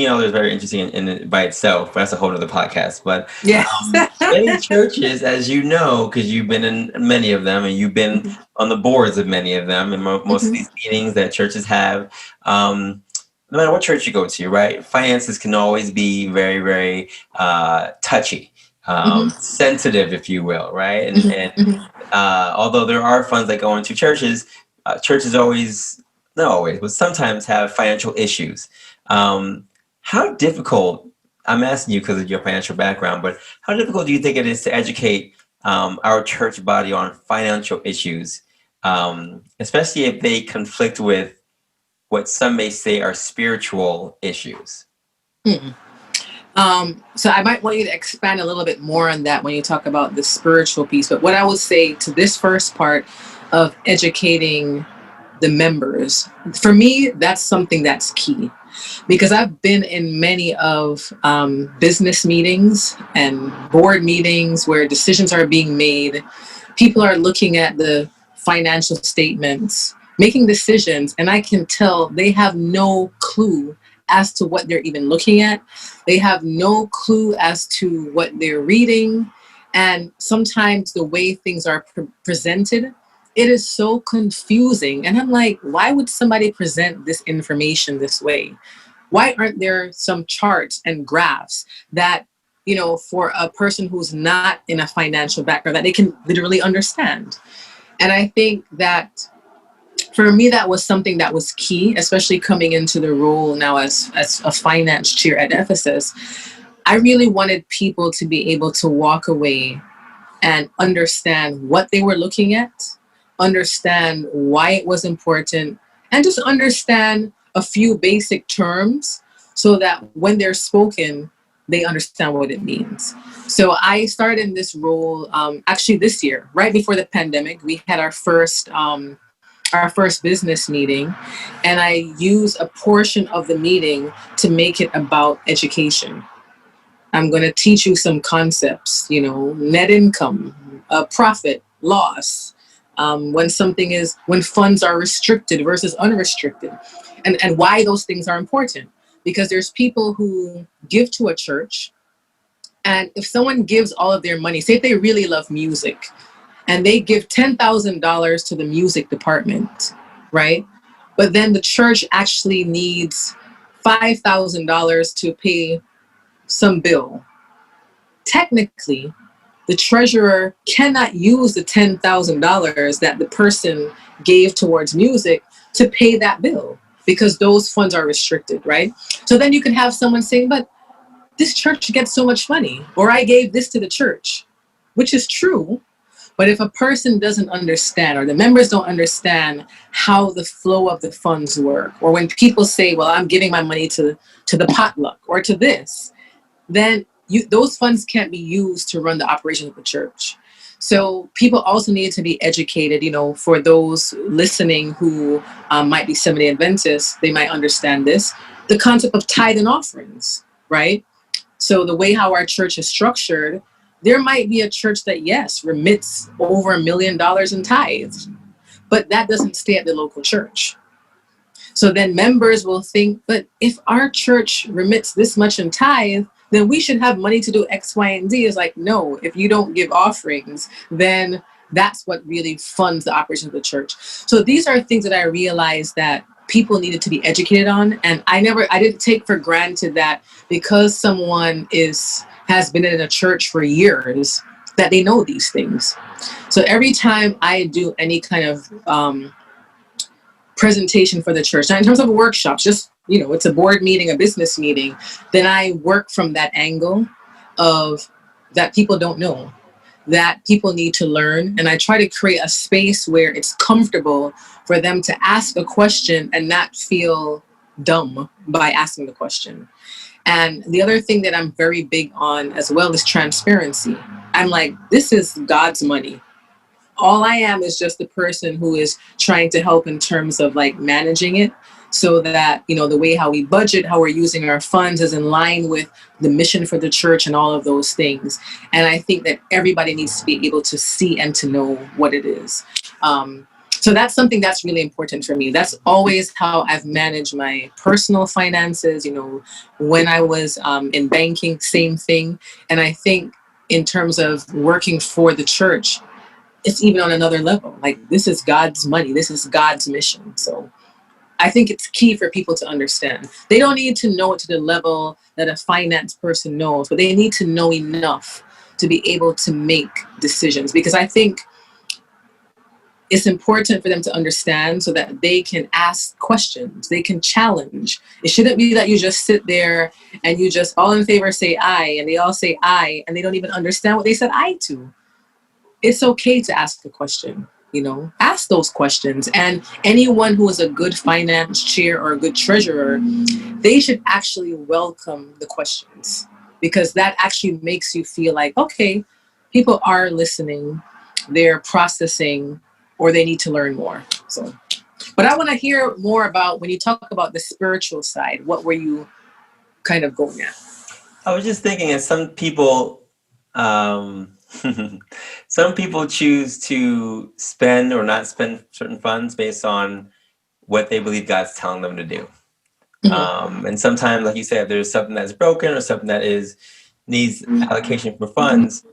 elders is very interesting in by itself. That's a whole other podcast. But many churches, as you know, because you've been in many of them, and you've been on the boards of many of them, and most of these meetings that churches have, no matter what church you go to, right? Finances can always be very, very touchy. Sensitive, if you will, right? And although there are funds that go into churches, churches not always, but sometimes have financial issues. How difficult, I'm asking you because of your financial background, but how difficult do you think it is to educate our church body on financial issues, especially if they conflict with what some may say are spiritual issues? So I might want you to expand a little bit more on that when you talk about the spiritual piece. But what I would say to this first part of educating the members, for me, that's something that's key. Because I've been in many of business meetings and board meetings where decisions are being made. People are looking at the financial statements, making decisions, and I can tell they have no clue as to what they're even looking at. They have no clue as to what they're reading. And sometimes the way things are presented, it is so confusing. And I'm like, why would somebody present this information this way? Why aren't there some charts and graphs that, for a person who's not in a financial background, that they can literally understand? And I think that for me, that was something that was key, especially coming into the role now as a finance chair at Ephesus. I really wanted people to be able to walk away and understand what they were looking at, understand why it was important, and just understand a few basic terms so that when they're spoken, they understand what it means. So I started in this role actually this year, right before the pandemic. We had our first business meeting, and I use a portion of the meeting to make it about education. I'm going to teach you some concepts, net income, profit, loss, when funds are restricted versus unrestricted, and why those things are important. Because there's people who give to a church, and if someone gives all of their money, say if they really love music, and they give $10,000 to the music department, right? But then the church actually needs $5,000 to pay some bill. Technically, the treasurer cannot use the $10,000 that the person gave towards music to pay that bill because those funds are restricted, right? So then you can have someone saying, but this church gets so much money, or I gave this to the church, which is true. But if a person doesn't understand, or the members don't understand how the flow of the funds work, or when people say, well, I'm giving my money to the potluck or to this, then those funds can't be used to run the operation of the church. So people also need to be educated, for those listening who might be Seventh-day Adventists, they might understand this, the concept of tithe and offerings, right? So the way how our church is structured, there might be a church that, yes, remits over $1 million in tithes, but that doesn't stay at the local church. So then members will think, but if our church remits this much in tithe, then we should have money to do X, Y, and Z. It's like, no, if you don't give offerings, then that's what really funds the operation of the church. So these are things that I realized that people needed to be educated on. And I didn't take for granted that because someone has been in a church for years, that they know these things. So every time I do any kind of presentation for the church, now in terms of workshops, just, it's a board meeting, a business meeting, then I work from that angle of that people don't know, that people need to learn. And I try to create a space where it's comfortable for them to ask a question and not feel dumb by asking the question. And the other thing that I'm very big on as well is transparency. I'm like, this is God's money. All I am is just the person who is trying to help in terms of like managing it, so that, the way how we budget, how we're using our funds is in line with the mission for the church and all of those things. And I think that everybody needs to be able to see and to know what it is. So that's something that's really important for me. That's always how I've managed my personal finances. When I was in banking, same thing. And I think in terms of working for the church, it's even on another level. Like, this is God's money. This is God's mission. So I think it's key for people to understand. They don't need to know it to the level that a finance person knows, but they need to know enough to be able to make decisions. Because I think it's important for them to understand so that they can ask questions, they can challenge. It shouldn't be that you just sit there and you just all in favor say aye, and they all say aye, and they don't even understand what they said aye to. It's okay to ask a question, ask those questions. And anyone who is a good finance chair or a good treasurer, they should actually welcome the questions, because that actually makes you feel like, okay, people are listening, they're processing, or they need to learn more. So, but I want to hear more about when you talk about the spiritual side, what were you kind of going at? I was just thinking that some people, some people choose to spend or not spend certain funds based on what they believe God's telling them to do. Mm-hmm. And sometimes, like you said, there's something that's broken or something that needs allocation for funds,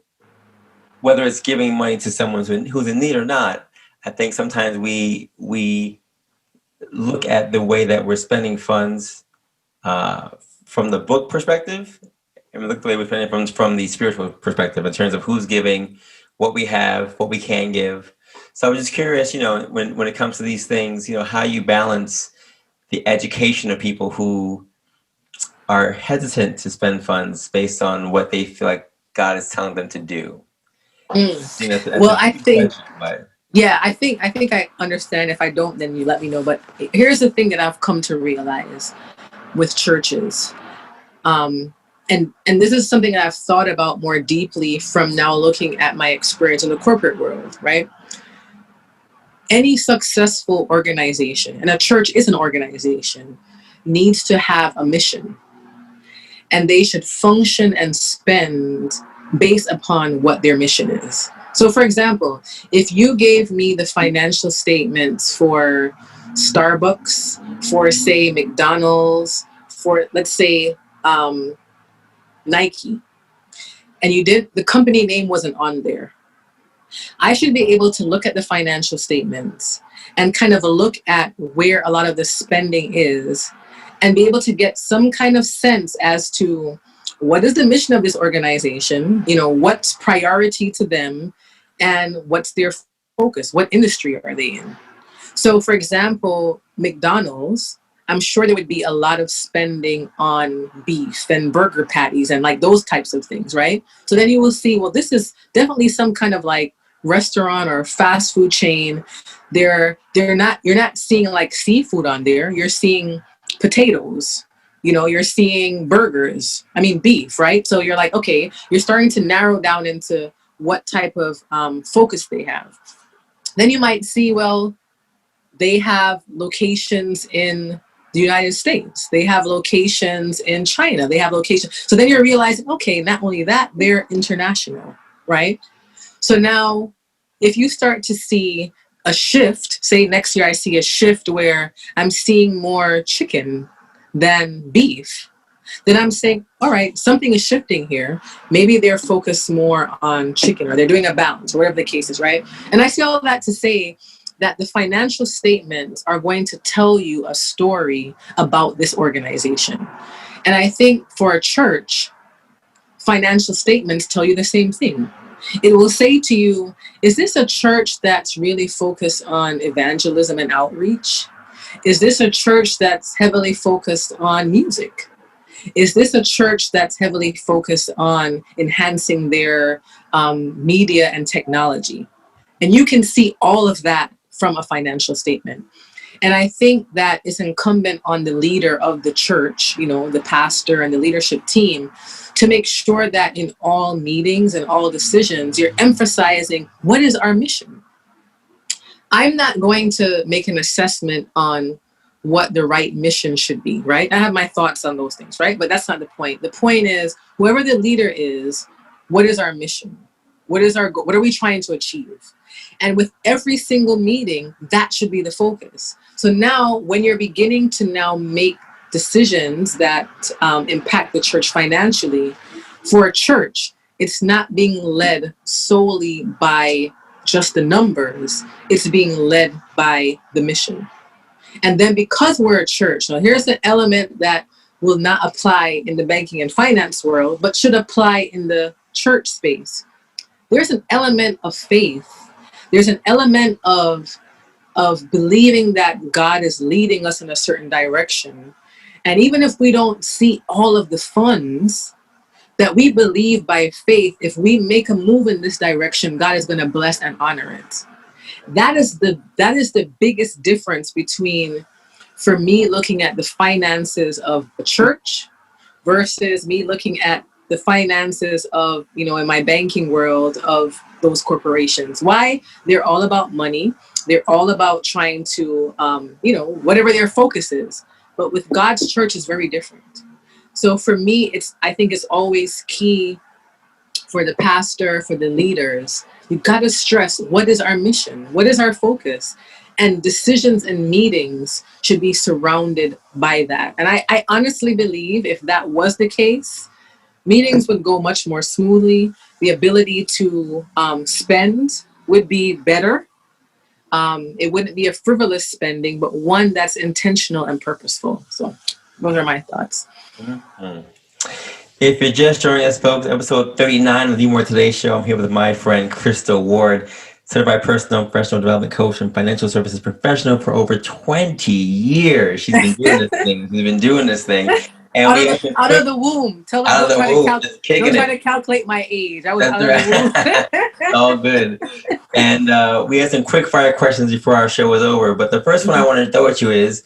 whether it's giving money to someone who's in need or not. I think sometimes we look at the way that we're spending funds from the book perspective, and we look at the way we're spending from the spiritual perspective in terms of who's giving, what we have, what we can give. So I was just curious, when it comes to these things, how you balance the education of people who are hesitant to spend funds based on what they feel like God is telling them to do. Well, I think. Yeah, I think I understand. If I don't, then you let me know. But here's the thing that I've come to realize with churches. And And this is something I've thought about more deeply from now looking at my experience in the corporate world, right? Any successful organization, and a church is an organization, needs to have a mission. And they should function and spend based upon what their mission is. So, for example, if you gave me the financial statements for Starbucks, for, say, McDonald's, for, let's say, Nike, and the company name wasn't on there, I should be able to look at the financial statements and kind of look at where a lot of the spending is and be able to get some kind of sense as to what is the mission of this organization, what's priority to them, and what's their focus, what industry are they in. So, for example, McDonald's, I'm sure there would be a lot of spending on beef and burger patties and like those types of things, right? So then you will see, well, this is definitely some kind of like restaurant or fast food chain. You're not seeing like seafood on there. You're seeing potatoes, you're seeing beef, right? So you're like, okay, you're starting to narrow down into what type of focus they have. Then you might see, well, they have locations in the United States. They have locations in China. They have locations. So then you're realizing, okay, not only that, they're international, right? So now if you start to see a shift, say next year I see a shift where I'm seeing more chicken than beef, then I'm saying, all right, something is shifting here. Maybe they're focused more on chicken, or they're doing a balance, or whatever the case is, right? And I say all that to say that the financial statements are going to tell you a story about this organization. And I think for a church, financial statements tell you the same thing. It will say to you, is this a church that's really focused on evangelism and outreach? Is this a church that's heavily focused on music? Is this a church that's heavily focused on enhancing their media and technology? And you can see all of that from a financial statement. And I think that it's incumbent on the leader of the church, the pastor and the leadership team, to make sure that in all meetings and all decisions, you're emphasizing, what is our mission? I'm not going to make an assessment on what the right mission should be, right? I have my thoughts on those things, right? But that's not the point. The point is, whoever the leader is, what is our mission? What is our goal? What are we trying to achieve? And with every single meeting, that should be the focus. So now when you're beginning to now make decisions that impact the church financially, for a church, it's not being led solely by just the numbers. It's being led by the mission. And then because we're a church, now here's an element that will not apply in the banking and finance world, but should apply in the church space. There's an element of faith. There's an element of believing that God is leading us in a certain direction. And even if we don't see all of the funds, that we believe by faith, if we make a move in this direction, God is going to bless and honor it. That is the biggest difference between, for me, looking at the finances of a church versus me looking at the finances of, in my banking world, of those corporations. Why? They're all about money. They're all about trying to, whatever their focus is. But with God's church is very different. So for me, I think it's always key for the pastor, for the leaders, you've got to stress, what is our mission? What is our focus? And decisions and meetings should be surrounded by that. And I honestly believe if that was the case, meetings would go much more smoothly. The ability to spend would be better. It wouldn't be a frivolous spending, but one that's intentional and purposeful. So those are my thoughts. Mm-hmm. If you're just joining us, folks, episode 39 of the More Today Show, I'm here with my friend Crystal Ward, certified personal and professional development coach and financial services professional for over 20 years. She's been doing this thing. And out of the womb. Tell them don't try to calculate my age. I was out of the womb. All good. And we had some quick fire questions before our show was over. But the first one I wanted to throw at you is,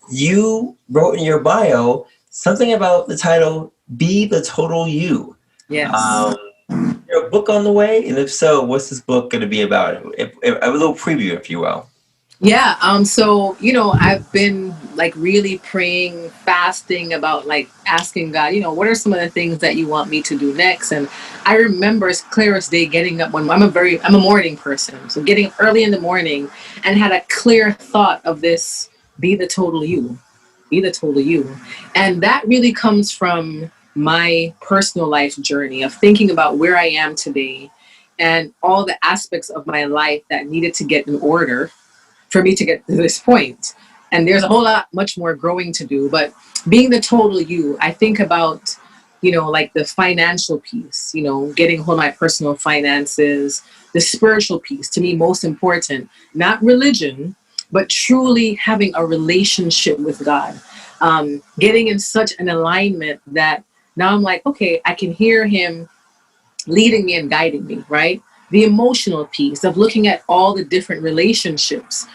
you wrote in your bio something about the title Be the Total You. Yes. Um, is there a book on the way? And if so, what's this book going to be about? A little preview, if you will. Yeah, so I've been like really praying, fasting about like asking God, what are some of the things that you want me to do next? And I remember as clear as day getting up when I'm a morning person. So getting up early in the morning and had a clear thought of this, be the total you. Be the total you. And that really comes from my personal life journey of thinking about where I am today and all the aspects of my life that needed to get in order for me to get to this point. And there's a whole lot much more growing to do. But being the total you, I think about, like the financial piece, getting hold of my personal finances, the spiritual piece, to me, most important, not religion, but truly having a relationship with God. Getting in such an alignment that now I'm like, okay, I can hear him leading me and guiding me, right? The emotional piece of looking at all the different relationships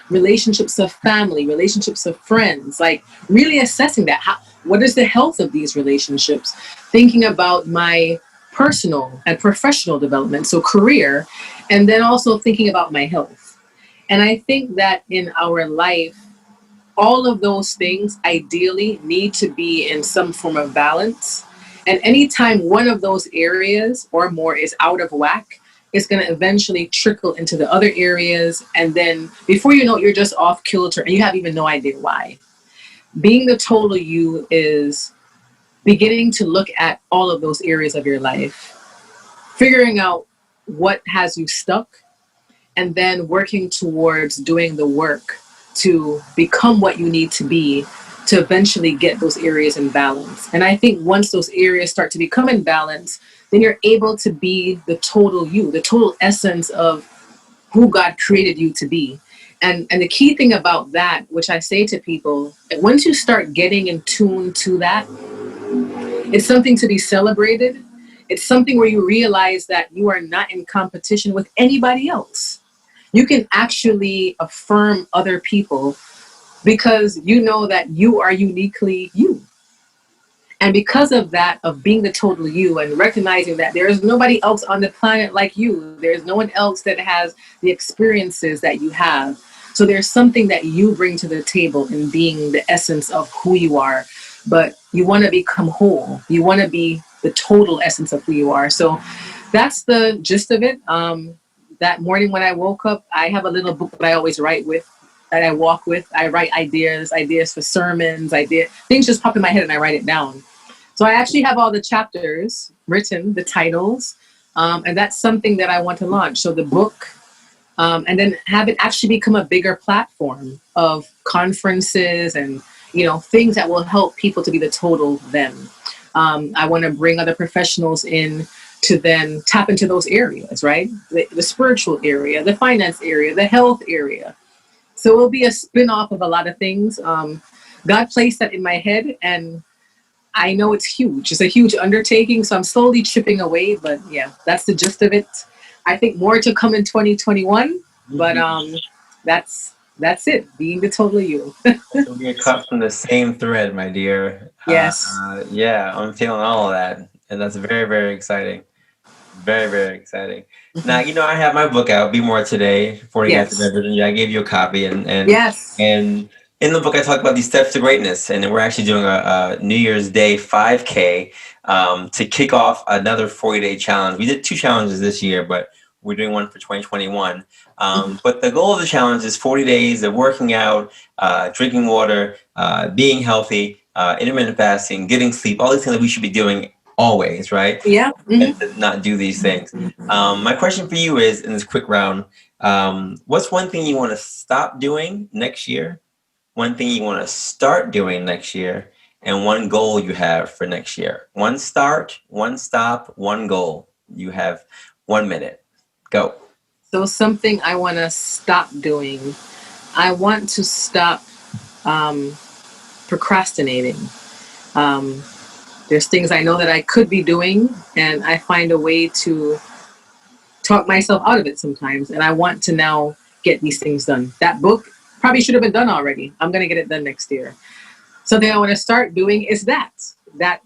of family, relationships of friends, like really assessing that. What is the health of these relationships? Thinking about my personal and professional development, so career, and then also thinking about my health. And I think that in our life, all of those things ideally need to be in some form of balance. And anytime one of those areas or more is out of whack, it's going to eventually trickle into the other areas. And then before you know it, you're just off kilter and you have even no idea why. Being the total you is beginning to look at all of those areas of your life, figuring out what has you stuck, and then working towards doing the work to become what you need to be to eventually get those areas in balance. And I think once those areas start to become in balance, then you're able to be the total you, the total essence of who God created you to be. And the key thing about that, which I say to people, once you start getting in tune to that, it's something to be celebrated. It's something where you realize that you are not in competition with anybody else. You can actually affirm other people because you know that you are uniquely you. And because of that, of being the total you and recognizing that there is nobody else on the planet like you, there's no one else that has the experiences that you have. So there's something that you bring to the table in being the essence of who you are. But you want to become whole. You want to be the total essence of who you are. So that's the gist of it. That morning when I woke up, I have a little book that I always write with, that I walk with. I write ideas for sermons, things just pop in my head and I write it down. So I actually have all the chapters written, the titles, and that's something that I want to launch. So the book, and then have it actually become a bigger platform of conferences and things that will help people to be the total them. I want to bring other professionals in to then tap into those areas, right? The spiritual area, the finance area, the health area. So it will be a spin-off of a lot of things. God placed that in my head, and I know it's huge. It's a huge undertaking, so I'm slowly chipping away. But yeah, that's the gist of it. I think more to come in 2021, but that's it. Being the total you. So we are cut from the same thread, my dear. Yes. Yeah, I'm feeling all of that, and that's very, very exciting. Very, very exciting. Now, Mhm. I have my book out, Be More Today, 40 Guides to Yes. Better. Yeah, I gave you a copy, Yes. and in the book I talk about these steps to greatness, and we're actually doing a New Year's Day 5K to kick off another 40-day challenge. We did 2 challenges this year, but we're doing one for 2021. Mhm. But the goal of the challenge is 40 days of working out, drinking water, being healthy, intermittent fasting, getting sleep, all these things that we should be doing always, right? Yeah. And to not do these things. My question for you is, in this quick round, what's one thing you want to stop doing next year, one thing you want to start doing next year, and one goal you have for next year? One start, one stop, one goal. You have 1 minute. Go. So something I want to stop doing. I want to stop procrastinating. Um, there's things I know that I could be doing, and I find a way to talk myself out of it sometimes. And I want to now get these things done. That book probably should have been done already. I'm going to get it done next year. Something I want to start doing is that.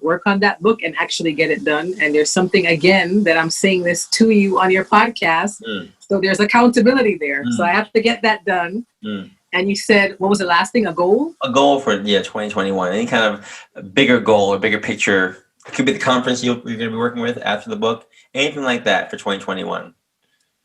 work on that book and actually get it done. And there's something, again, that I'm saying this to you on your podcast. So there's accountability there. So I have to get that done. And you said, what was the last thing? A goal? A goal for 2021. Any kind of bigger goal or bigger picture. It could be the conference you're going to be working with after the book. Anything like that for 2021.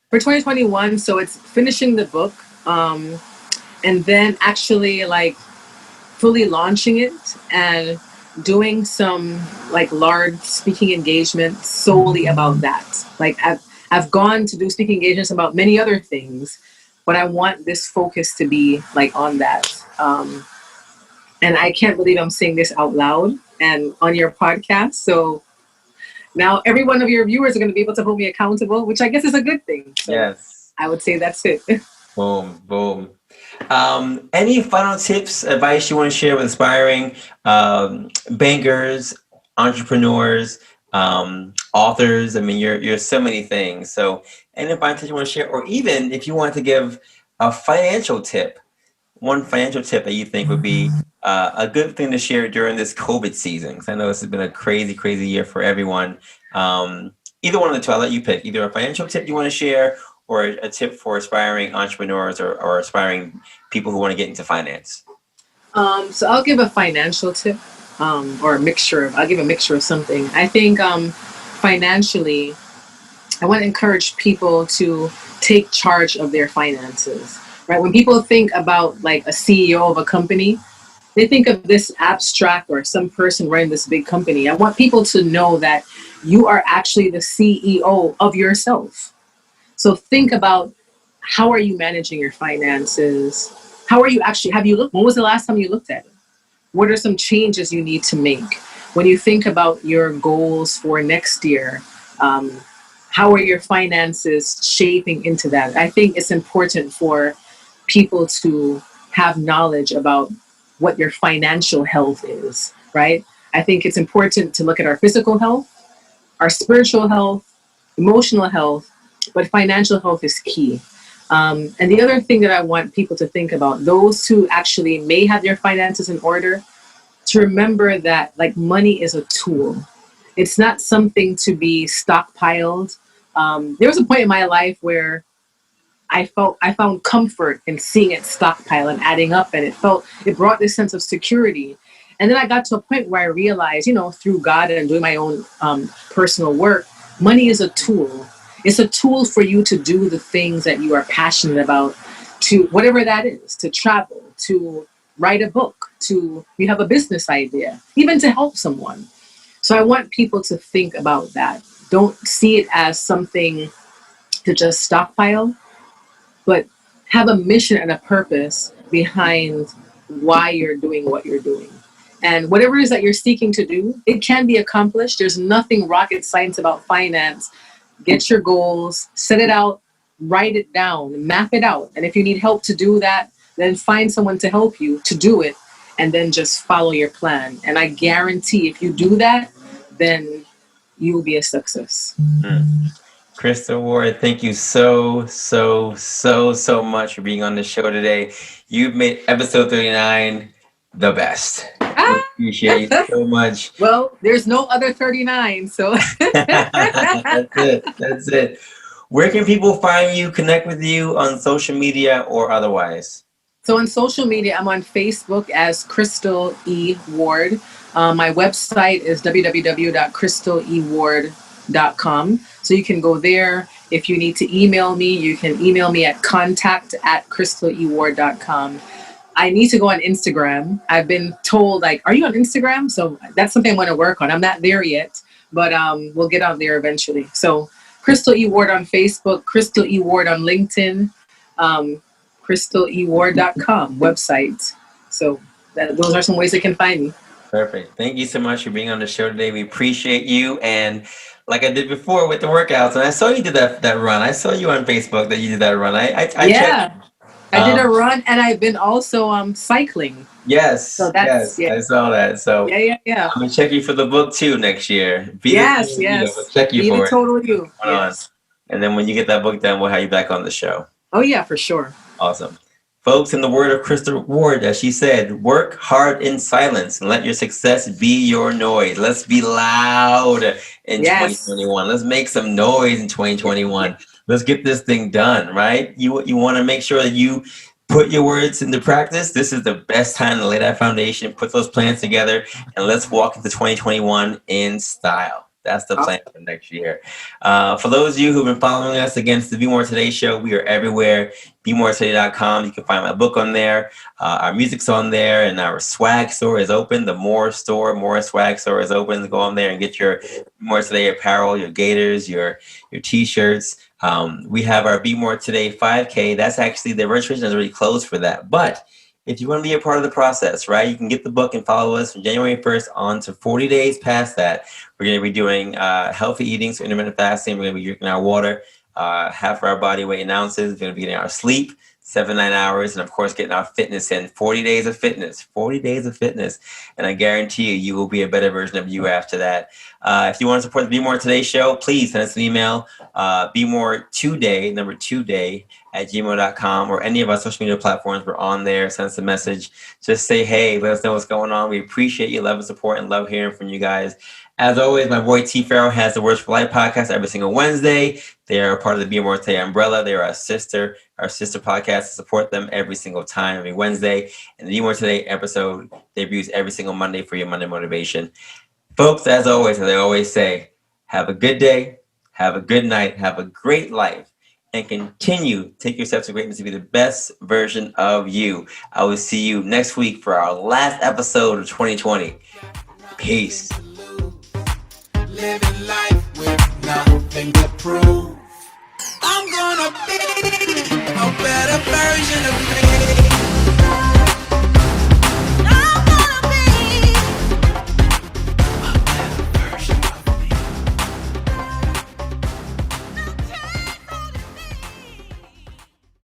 For 2021, so it's finishing the book, and then actually like fully launching it and doing some like large speaking engagements solely about that. Like I've gone to do speaking engagements about many other things, but I want this focus to be like on that. And I can't believe I'm saying this out loud and on your podcast. So now every one of your viewers are going to be able to hold me accountable, which I guess is a good thing. So yes. I would say that's it. Boom, boom. Any final tips, advice you want to share with aspiring bankers, entrepreneurs, authors? I mean, you're so many things. So any final tips you want to share, or even if you want to give a financial tip, one financial tip that you think would be a good thing to share during this COVID season? Because I know this has been a crazy, crazy year for everyone. Either one of the two, I'll let you pick. Either a financial tip you want to share, or a tip for aspiring entrepreneurs or aspiring people who want to get into finance. So I'll give a financial tip, or I'll give a mixture of something. I think financially, I want to encourage people to take charge of their finances. Right? When people think about like a CEO of a company, they think of this abstract or some person running this big company. I want people to know that you are actually the CEO of yourself. So think about, how are you managing your finances? How are you actually, when was the last time you looked at it? What are some changes you need to make? When you think about your goals for next year, how are your finances shaping into that? I think it's important for people to have knowledge about what your financial health is, right? I think it's important to look at our physical health, our spiritual health, emotional health, but financial health is key. And the other thing that I want people to think about, those who actually may have their finances in order, to remember that like money is a tool. It's not something to be stockpiled. There was a point in my life where I found comfort in seeing it stockpile and adding up, and it brought this sense of security. And then I got to a point where I realized, through God and doing my own personal work, money is a tool. It's a tool for you to do the things that you are passionate about, to whatever that is, to travel, to write a book, to you have a business idea, even to help someone. So I want people to think about that. Don't see it as something to just stockpile, but have a mission and a purpose behind why you're doing what you're doing. And whatever it is that you're seeking to do, it can be accomplished. There's nothing rocket science about finance. Get your goals, set it out, write it down, map it out. And if you need help to do that, then find someone to help you to do it, and then just follow your plan. And I guarantee if you do that, then you will be a success. Crystal Ward, thank you so much for being on the show today. You've made episode 39 the best. I appreciate you so much. Well, there's no other 39, so. That's it. Where can people find you, connect with you on social media or otherwise? So on social media, I'm on Facebook as Crystal E. Ward. My website is www.crystaleward.com. So you can go there. If you need to email me, you can email me at contact@crystaleward.com. I need to go on Instagram. I've been told, are you on Instagram? So that's something I want to work on. I'm not there yet, but we'll get on there eventually. So Crystal E. Ward on Facebook, Crystal E. Ward on LinkedIn, crystaleward.com website. So those are some ways they can find me. Perfect. Thank you so much for being on the show today. We appreciate you. And like I did before with the workouts, and I saw you did that run. I saw you on Facebook that you did that run. I checked. I did a run, and I've been also cycling. Yes, so that's, yes, I saw that. So yeah. I'm gonna check you for the book too next year. Yes. We'll check you Be for the it. Total you. Yes. And then when you get that book done, we'll have you back on the show. Oh yeah, for sure. Awesome. Folks, in the word of Krista Ward, as she said, work hard in silence and let your success be your noise. Let's be loud in Yes. 2021. Let's make some noise in 2021. Let's get this thing done, right? You want to make sure that you put your words into practice. This is the best time to lay that foundation, put those plans together, and let's walk into 2021 in style. That's the plan for next year. For those of you who've been following us against the Be More Today show, we are everywhere. BeMoreToday.com. You can find my book on there. Our music's on there, and our swag store is open. The More Swag store is open. Go on there and get your Be More Today apparel, your gaiters, your t-shirts. We have our Be More Today 5K. That's actually, the registration is already closed for that. But if you want to be a part of the process, right, you can get the book and follow us from January 1st on to 40 days past that. We're going to be doing healthy eating, so intermittent fasting. We're going to be drinking our water, half of our body weight in ounces. We're going to be getting our sleep, 7-9 hours, and of course, getting our fitness in. 40 days of fitness, 40 days of fitness. And I guarantee you, you will be a better version of you after that. If you want to support the Be More Today show, please send us an email, BeMoreToday, number 2day, @gmail.com, or any of our social media platforms. We're on there. Send us a message. Just say, hey, let us know what's going on. We appreciate you, love and support, and love hearing from you guys. As always, my boy T. Farrell has the Words for Life podcast every single Wednesday. They are a part of the Be More Today umbrella. They are our sister podcast. Support them every single time, every Wednesday. And the Be More Today episode debuts every single Monday for your Monday motivation. Folks, as always, as I always say, have a good day, have a good night, have a great life, and continue to take your steps to greatness to be the best version of you. I will see you next week for our last episode of 2020. Peace. Living life with nothing to prove. I'm gonna be a better version of me.